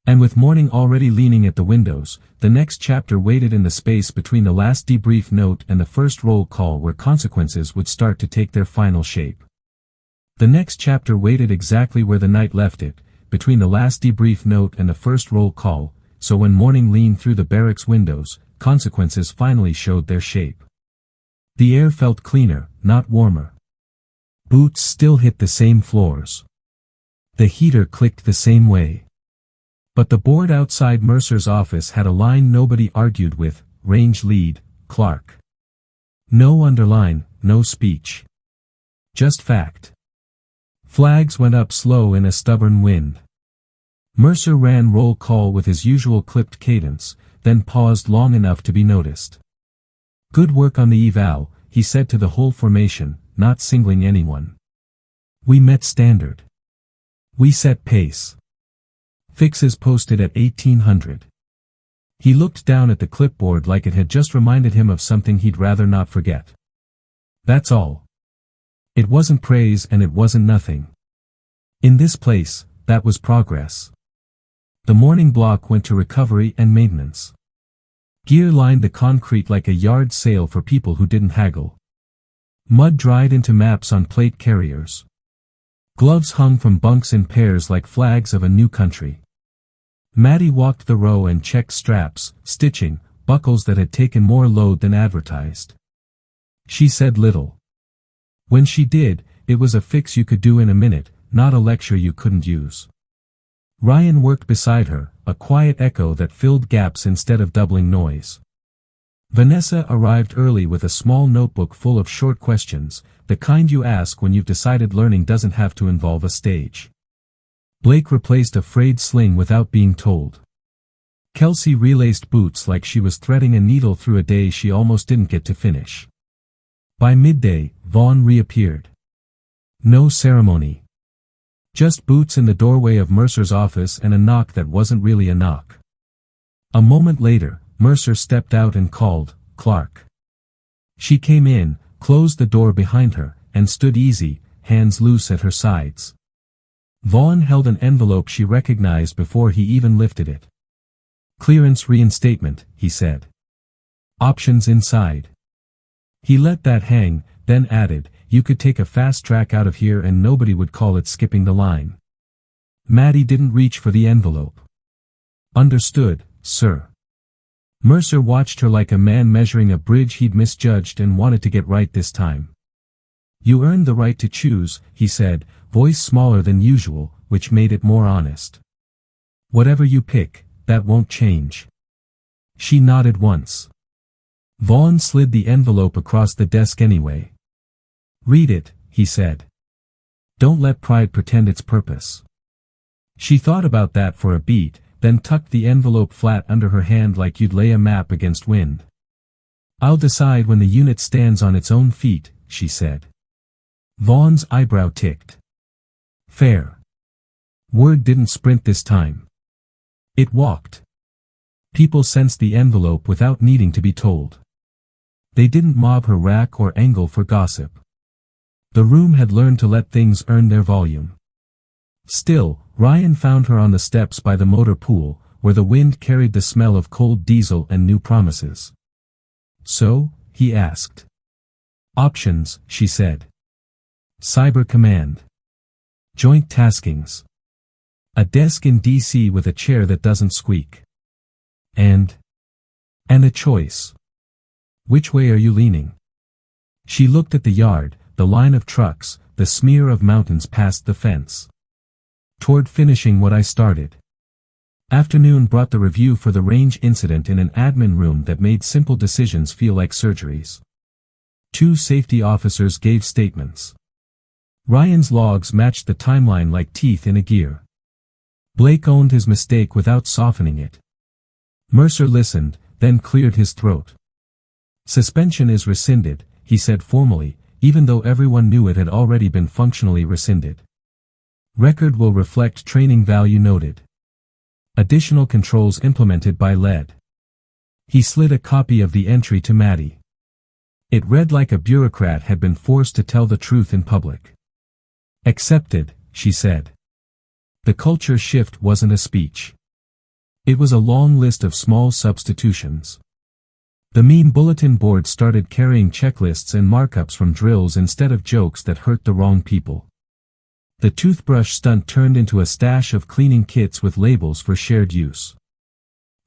And with morning already leaning at the windows, the next chapter waited in the space between the last debrief note and the first roll call where consequences would start to take their final shape. The next chapter waited exactly where the night left it, between the last debrief note and the first roll call, so when morning leaned through the barracks windows, consequences finally showed their shape. The air felt cleaner, not warmer. Boots still hit the same floors. The heater clicked the same way. But the board outside Mercer's office had a line nobody argued with: range lead, Clark. No underline, no speech. Just fact. Flags went up slow in a stubborn wind. Mercer ran roll call with his usual clipped cadence, then paused long enough to be noticed. "Good work on the eval," he said to the whole formation, not singling anyone. "We met standard. We set pace. Fixes posted at 1800. He looked down at the clipboard like it had just reminded him of something he'd rather not forget. That's all. It wasn't praise and it wasn't nothing. In this place, that was progress. The morning block went to recovery and maintenance. Gear lined the concrete like a yard sale for people who didn't haggle. Mud dried into maps on plate carriers. Gloves hung from bunks in pairs like flags of a new country. Maddie walked the row and checked straps, stitching, buckles that had taken more load than advertised. She said little. When she did, it was a fix you could do in a minute, not a lecture you couldn't use. Ryan worked beside her, a quiet echo that filled gaps instead of doubling noise. Vanessa arrived early with a small notebook full of short questions, the kind you ask when you've decided learning doesn't have to involve a stage. Blake replaced a frayed sling without being told. Kelsey relaced boots like she was threading a needle through a day she almost didn't get to finish. By midday, Vaughn reappeared. No ceremony. Just boots in the doorway of Mercer's office and a knock that wasn't really a knock. A moment later, Mercer stepped out and called, "Clark." She came in, closed the door behind her, and stood easy, hands loose at her sides. Vaughn held an envelope she recognized before he even lifted it. "Clearance reinstatement," he said. "Options inside." He let that hang, then added, "You could take a fast track out of here and nobody would call it skipping the line." Maddie didn't reach for the envelope. "Understood, sir." Mercer watched her like a man measuring a bridge he'd misjudged and wanted to get right this time. "You earned the right to choose," he said, voice smaller than usual, which made it more honest. "Whatever you pick, that won't change." She nodded once. Vaughn slid the envelope across the desk anyway. "Read it," he said. "Don't let pride pretend its purpose." She thought about that for a beat, then tucked the envelope flat under her hand like you'd lay a map against wind. "I'll decide when the unit stands on its own feet," she said. Vaughn's eyebrow ticked. "Fair. Word didn't sprint this time. It walked. People sensed the envelope without needing to be told. They didn't mob her rack or angle for gossip. The room had learned to let things earn their volume. Still, Ryan found her on the steps by the motor pool, where the wind carried the smell of cold diesel and new promises. "So?" he asked. "Options," she said. "Cyber command. Joint taskings. A desk in DC with a chair that doesn't squeak. And a choice. Which way are you leaning?" She looked at the yard, the line of trucks, the smear of mountains past the fence. "Toward finishing what I started." Afternoon brought the review for the range incident in an admin room that made simple decisions feel like surgeries. 2 safety officers gave statements. Ryan's logs matched the timeline like teeth in a gear. Blake owned his mistake without softening it. Mercer listened, then cleared his throat. "Suspension is rescinded," he said formally, even though everyone knew it had already been functionally rescinded. "Record will reflect training value noted. Additional controls implemented by LED." He slid a copy of the entry to Maddie. It read like a bureaucrat had been forced to tell the truth in public. "Accepted," she said. The culture shift wasn't a speech. It was a long list of small substitutions. The meme bulletin board started carrying checklists and markups from drills instead of jokes that hurt the wrong people. The toothbrush stunt turned into a stash of cleaning kits with labels for shared use.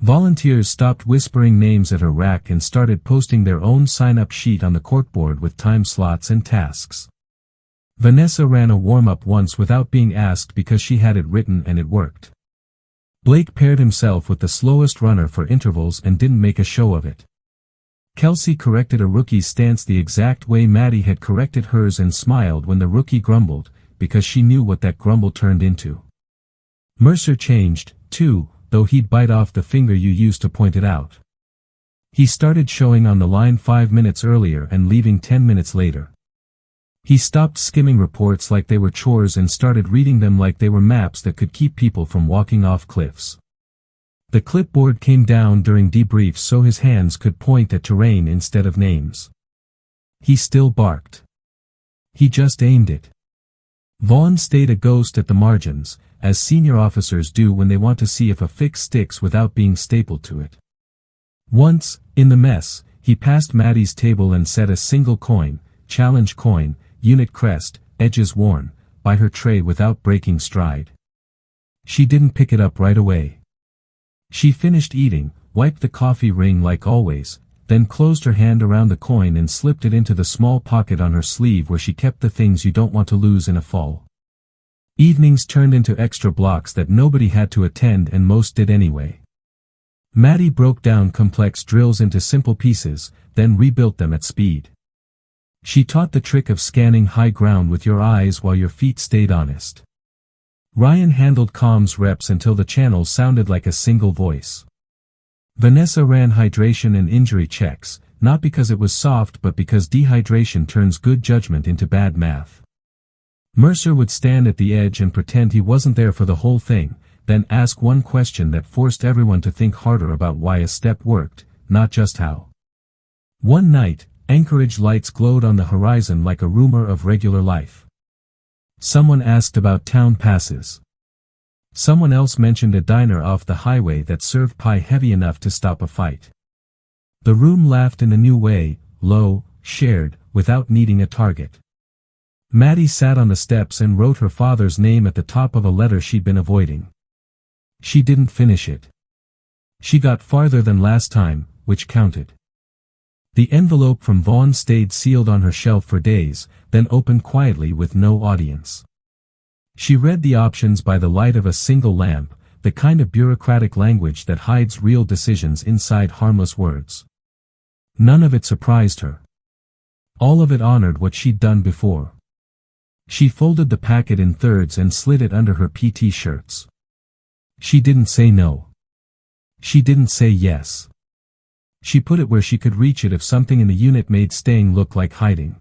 Volunteers stopped whispering names at her rack and started posting their own sign-up sheet on the corkboard with time slots and tasks. Vanessa ran a warm-up once without being asked because she had it written and it worked. Blake paired himself with the slowest runner for intervals and didn't make a show of it. Kelsey corrected a rookie's stance the exact way Maddie had corrected hers and smiled when the rookie grumbled, because she knew what that grumble turned into. Mercer changed, too, though he'd bite off the finger you used to point it out. He started showing on the line 5 minutes earlier and leaving 10 minutes later. He stopped skimming reports like they were chores and started reading them like they were maps that could keep people from walking off cliffs. The clipboard came down during debriefs so his hands could point at terrain instead of names. He still barked. He just aimed it. Vaughn stayed a ghost at the margins, as senior officers do when they want to see if a fix sticks without being stapled to it. Once, in the mess, he passed Maddie's table and set a single coin, challenge coin, unit crest, edges worn, by her tray without breaking stride. She didn't pick it up right away. She finished eating, wiped the coffee ring like always, then closed her hand around the coin and slipped it into the small pocket on her sleeve where she kept the things you don't want to lose in a fall. Evenings turned into extra blocks that nobody had to attend and most did anyway. Maddie broke down complex drills into simple pieces, then rebuilt them at speed. She taught the trick of scanning high ground with your eyes while your feet stayed honest. Ryan handled comms reps until the channels sounded like a single voice. Vanessa ran hydration and injury checks, not because it was soft but because dehydration turns good judgment into bad math. Mercer would stand at the edge and pretend he wasn't there for the whole thing, then ask one question that forced everyone to think harder about why a step worked, not just how. One night, Anchorage lights glowed on the horizon like a rumor of regular life. Someone asked about town passes. Someone else mentioned a diner off the highway that served pie heavy enough to stop a fight. The room laughed in a new way, low, shared, without needing a target. Maddie sat on the steps and wrote her father's name at the top of a letter she'd been avoiding. She didn't finish it. She got farther than last time, which counted. The envelope from Vaughn stayed sealed on her shelf for days, then opened quietly with no audience. She read the options by the light of a single lamp, the kind of bureaucratic language that hides real decisions inside harmless words. None of it surprised her. All of it honored what she'd done before. She folded the packet in thirds and slid it under her PT shirts. She didn't say no. She didn't say yes. She put it where she could reach it if something in the unit made staying look like hiding.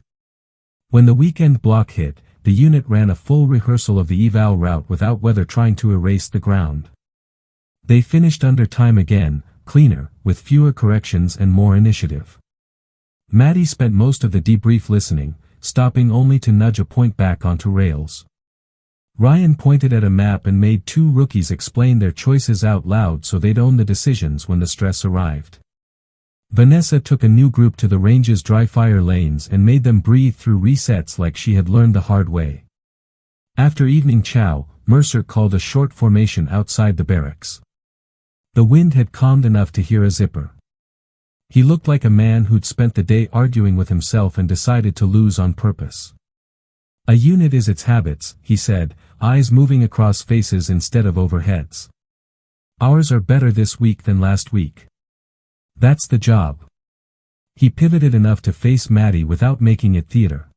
When the weekend block hit, the unit ran a full rehearsal of the eval route without weather trying to erase the ground. They finished under time again, cleaner, with fewer corrections and more initiative. Maddie spent most of the debrief listening, stopping only to nudge a point back onto rails. Ryan pointed at a map and made two rookies explain their choices out loud so they'd own the decisions when the stress arrived. Vanessa took a new group to the range's dry fire lanes and made them breathe through resets like she had learned the hard way. After evening chow, Mercer called a short formation outside the barracks. The wind had calmed enough to hear a zipper. He looked like a man who'd spent the day arguing with himself and decided to lose on purpose. A unit is its habits, he said, eyes moving across faces instead of over heads. Ours are better this week than last week. That's the job. He pivoted enough to face Maddie without making it theater.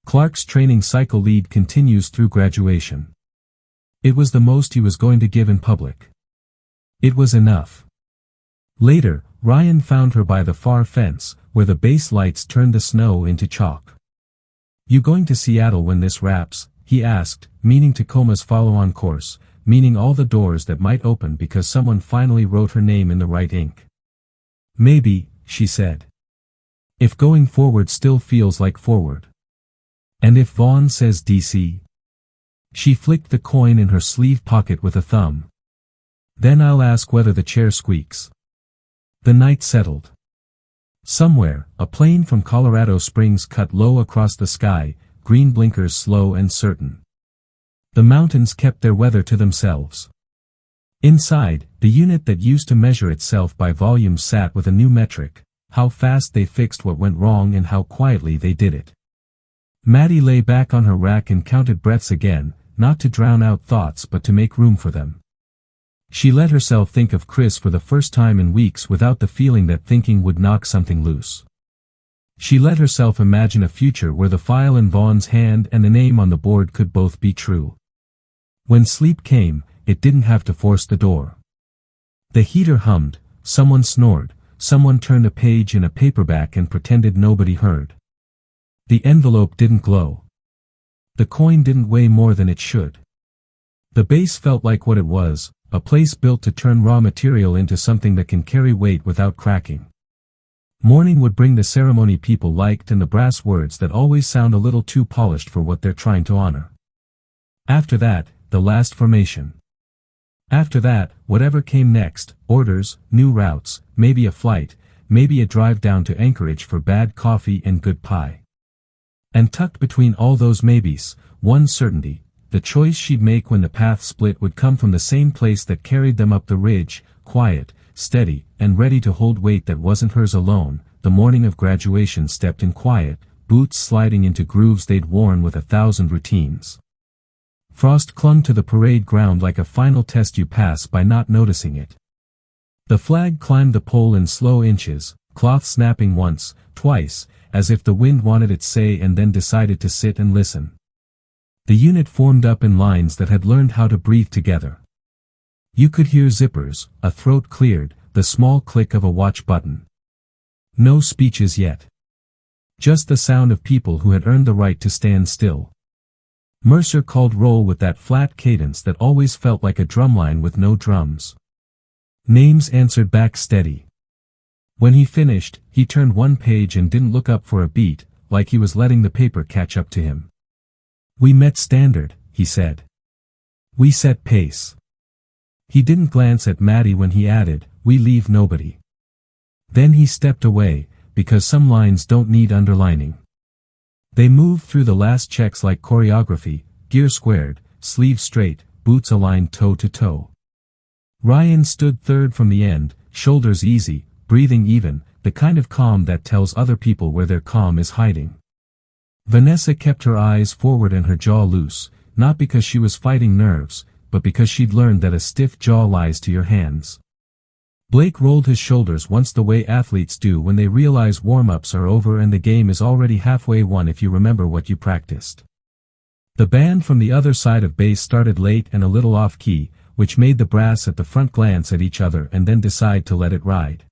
Clark's training cycle lead continues through graduation. It was the most he was going to give in public. It was enough. Later, Ryan found her by the far fence, where the base lights turned the snow into chalk. "You going to Seattle when this wraps?" he asked, meaning Tacoma's follow-on course, meaning all the doors that might open because someone finally wrote her name in the right ink. "Maybe," she said. "If going forward still feels like forward. And if Vaughn says DC?" She flicked the coin in her sleeve pocket with a thumb. "Then I'll ask whether the chair squeaks." The night settled. Somewhere, a plane from Colorado Springs cut low across the sky, green blinkers slow and certain. The mountains kept their weather to themselves. Inside, the unit that used to measure itself by volume sat with a new metric: how fast they fixed what went wrong and how quietly they did it. Maddie lay back on her rack and counted breaths again, not to drown out thoughts but to make room for them. She let herself think of Chris for the first time in weeks without the feeling that thinking would knock something loose. She let herself imagine a future where the file in Vaughn's hand and the name on the board could both be true. When sleep came, it didn't have to force the door. The heater hummed, someone snored, someone turned a page in a paperback and pretended nobody heard. The envelope didn't glow. The coin didn't weigh more than it should. The base felt like what it was, a place built to turn raw material into something that can carry weight without cracking. Morning would bring the ceremony people liked and the brass words that always sound a little too polished for what they're trying to honor. After that, the last formation. After that, whatever came next, orders, new routes, maybe a flight, maybe a drive down to Anchorage for bad coffee and good pie. And tucked between all those maybes, one certainty: the choice she'd make when the path split would come from the same place that carried them up the ridge, quiet, steady, and ready to hold weight that wasn't hers alone. The morning of graduation stepped in quiet, boots sliding into grooves they'd worn with 1,000 routines. Frost clung to the parade ground like a final test you pass by not noticing it. The flag climbed the pole in slow inches, cloth snapping once, twice, as if the wind wanted its say and then decided to sit and listen. The unit formed up in lines that had learned how to breathe together. You could hear zippers, a throat cleared, the small click of a watch button. No speeches yet. Just the sound of people who had earned the right to stand still. Mercer called roll with that flat cadence that always felt like a drumline with no drums. Names answered back steady. When he finished, he turned one page and didn't look up for a beat, like he was letting the paper catch up to him. "We met standard," he said. "We set pace." He didn't glance at Maddie when he added, "We leave nobody." Then he stepped away, because some lines don't need underlining. They moved through the last checks like choreography, gear squared, sleeves straight, boots aligned toe to toe. Ryan stood third from the end, shoulders easy, breathing even, the kind of calm that tells other people where their calm is hiding. Vanessa kept her eyes forward and her jaw loose, not because she was fighting nerves, but because she'd learned that a stiff jaw lies to your hands. Blake rolled his shoulders once the way athletes do when they realize warm-ups are over and the game is already halfway won if you remember what you practiced. The band from the other side of base started late and a little off-key, which made the brass at the front glance at each other and then decide to let it ride.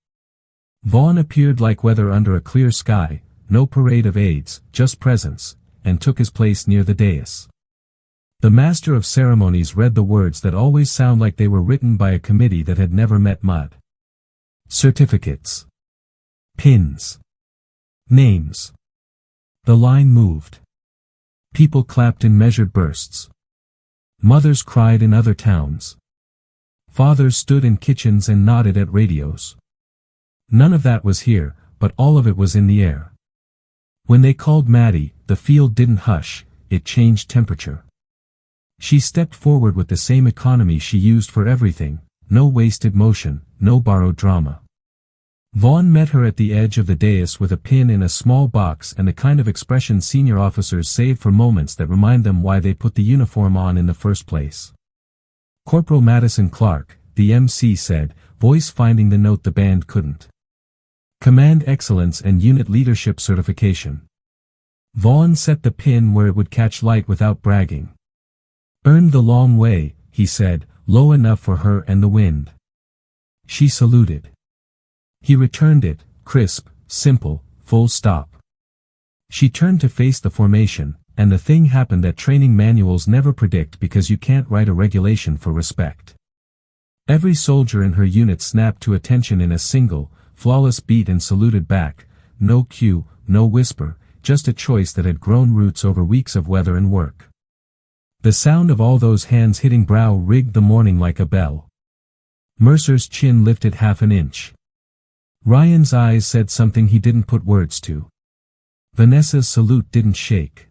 Vaughn appeared like weather under a clear sky, no parade of aides, just presence, and took his place near the dais. The master of ceremonies read the words that always sound like they were written by a committee that had never met mud. Certificates. Pins. Names. The line moved. People clapped in measured bursts. Mothers cried in other towns. Fathers stood in kitchens and nodded at radios. None of that was here, but all of it was in the air. When they called Maddie, the field didn't hush, it changed temperature. She stepped forward with the same economy she used for everything, no wasted motion, no borrowed drama. Vaughn met her at the edge of the dais with a pin in a small box and the kind of expression senior officers save for moments that remind them why they put the uniform on in the first place. Corporal Madison Clark, the MC said, voice finding the note the band couldn't. Command Excellence and Unit Leadership Certification. Vaughn set the pin where it would catch light without bragging. Earned the long way, he said, low enough for her and the wind. She saluted. He returned it, crisp, simple, full stop. She turned to face the formation, and the thing happened that training manuals never predict because you can't write a regulation for respect. Every soldier in her unit snapped to attention in a single, flawless beat and saluted back, no cue, no whisper, just a choice that had grown roots over weeks of weather and work. The sound of all those hands hitting brow rigged the morning like a bell. Mercer's chin lifted half an inch. Ryan's eyes said something he didn't put words to. Vanessa's salute didn't shake.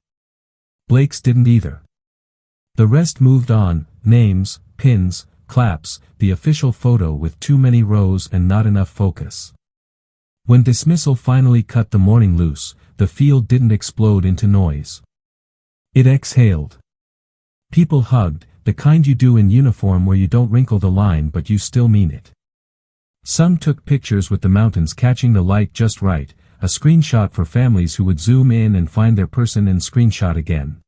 Blake's didn't either. The rest moved on, names, pins, claps, the official photo with too many rows and not enough focus. When dismissal finally cut the morning loose, the field didn't explode into noise. It exhaled. People hugged, the kind you do in uniform where you don't wrinkle the line but you still mean it. Some took pictures with the mountains catching the light just right, a screenshot for families who would zoom in and find their person and screenshot again.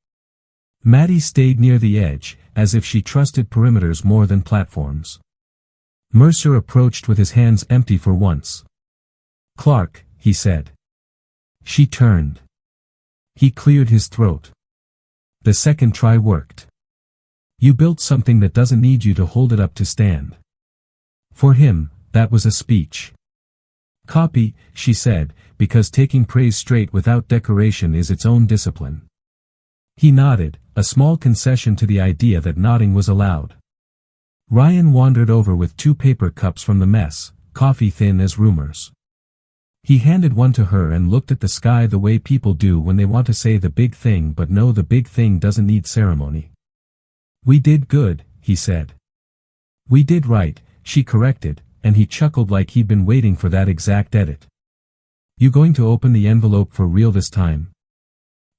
Maddie stayed near the edge, as if she trusted perimeters more than platforms. Mercer approached with his hands empty for once. Clark, he said. She turned. He cleared his throat. The second try worked. You built something that doesn't need you to hold it up to stand. For him, that was a speech. Copy, she said, because taking praise straight without decoration is its own discipline. He nodded, a small concession to the idea that nodding was allowed. Ryan wandered over with 2 paper cups from the mess, coffee thin as rumors. He handed one to her and looked at the sky the way people do when they want to say the big thing but know the big thing doesn't need ceremony. We did good, he said. We did right, she corrected, and he chuckled like he'd been waiting for that exact edit. You going to open the envelope for real this time?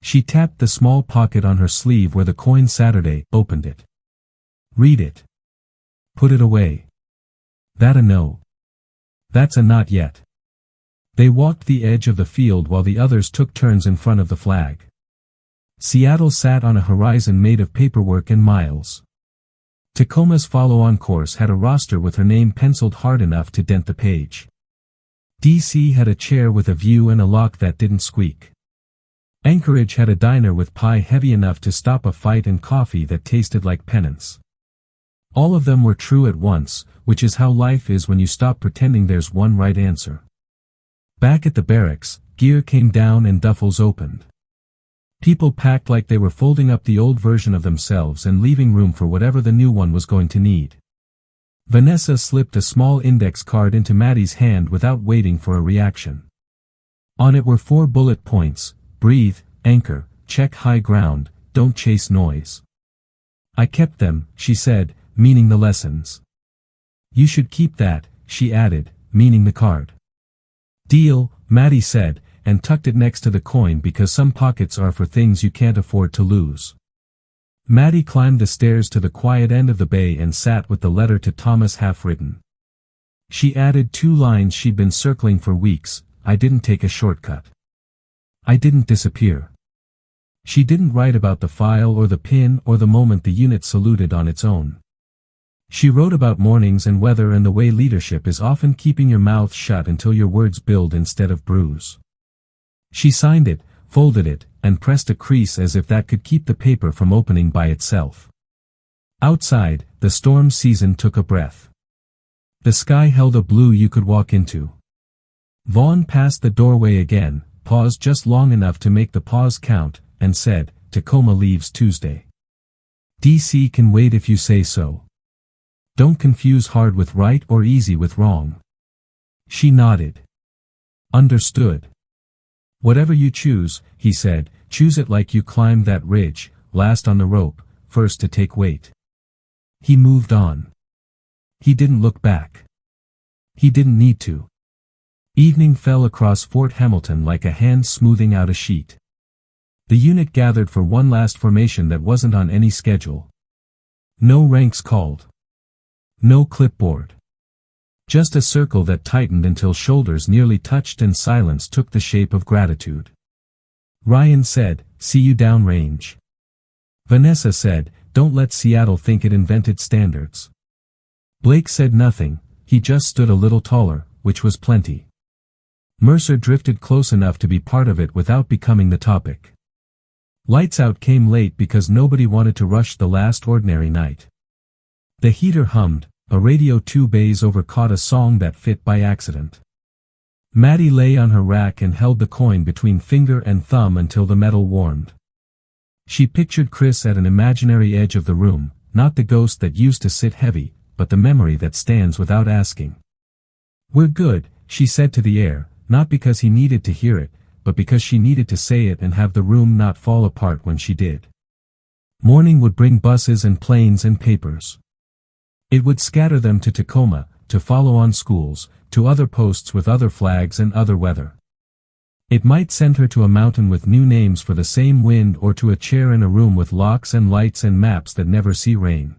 She tapped the small pocket on her sleeve where the coin Saturday, opened it. Read it. Put it away. That a no. That's a not yet. They walked the edge of the field while the others took turns in front of the flag. Seattle sat on a horizon made of paperwork and miles. Tacoma's follow-on course had a roster with her name penciled hard enough to dent the page. DC had a chair with a view and a lock that didn't squeak. Anchorage had a diner with pie heavy enough to stop a fight and coffee that tasted like penance. All of them were true at once, which is how life is when you stop pretending there's one right answer. Back at the barracks, gear came down and duffels opened. People packed like they were folding up the old version of themselves and leaving room for whatever the new one was going to need. Vanessa slipped a small index card into Maddie's hand without waiting for a reaction. On it were 4 bullet points: breathe, anchor, check high ground, don't chase noise. I kept them, she said, meaning the lessons. You should keep that, she added, meaning the card. Deal, Maddie said, and tucked it next to the coin because some pockets are for things you can't afford to lose. Maddie climbed the stairs to the quiet end of the bay and sat with the letter to Thomas half-written. She added 2 lines she'd been circling for weeks: I didn't take a shortcut. I didn't disappear. She didn't write about the file or the pin or the moment the unit saluted on its own. She wrote about mornings and weather and the way leadership is often keeping your mouth shut until your words build instead of bruise. She signed it, folded it, and pressed a crease as if that could keep the paper from opening by itself. Outside, the storm season took a breath. The sky held a blue you could walk into. Vaughn passed the doorway again, paused just long enough to make the pause count, and said, "Tacoma leaves Tuesday. DC can wait if you say so. Don't confuse hard with right or easy with wrong." She nodded. "Understood. Whatever you choose," he said, "choose it like you climbed that ridge, last on the rope, first to take weight." He moved on. He didn't look back. He didn't need to. Evening fell across Fort Hamilton like a hand smoothing out a sheet. The unit gathered for one last formation that wasn't on any schedule. No ranks called. No clipboard. Just a circle that tightened until shoulders nearly touched and silence took the shape of gratitude. Ryan said, "See you downrange." Vanessa said, "Don't let Seattle think it invented standards." Blake said nothing, he just stood a little taller, which was plenty. Mercer drifted close enough to be part of it without becoming the topic. Lights Out came late because nobody wanted to rush the last ordinary night. The heater hummed, a radio 2 bays over caught a song that fit by accident. Maddie lay on her rack and held the coin between finger and thumb until the metal warmed. She pictured Chris at an imaginary edge of the room, not the ghost that used to sit heavy, but the memory that stands without asking. "We're good," she said to the air, not because he needed to hear it, but because she needed to say it and have the room not fall apart when she did. Morning would bring buses and planes and papers. It would scatter them to Tacoma, to follow-on schools, to other posts with other flags and other weather. It might send her to a mountain with new names for the same wind or to a chair in a room with locks and lights and maps that never see rain.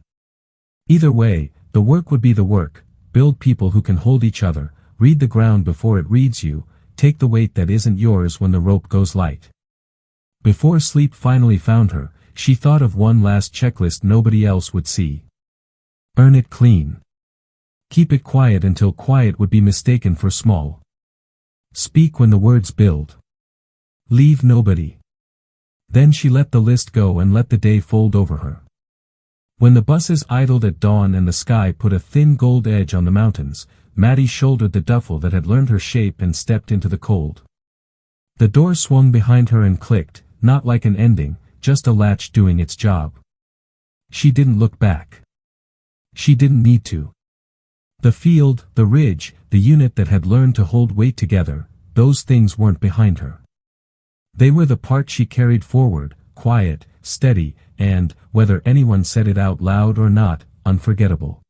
Either way, the work would be the work: build people who can hold each other, read the ground before it reads you, take the weight that isn't yours when the rope goes light. Before sleep finally found her, she thought of one last checklist nobody else would see. Earn it clean. Keep it quiet until quiet would be mistaken for small. Speak when the words build. Leave nobody. Then she let the list go and let the day fold over her. When the buses idled at dawn and the sky put a thin gold edge on the mountains, Maddie shouldered the duffel that had learned her shape and stepped into the cold. The door swung behind her and clicked, not like an ending, just a latch doing its job. She didn't look back. She didn't need to. The field, the ridge, the unit that had learned to hold weight together, those things weren't behind her. They were the part she carried forward, quiet, steady, and, whether anyone said it out loud or not, unforgettable.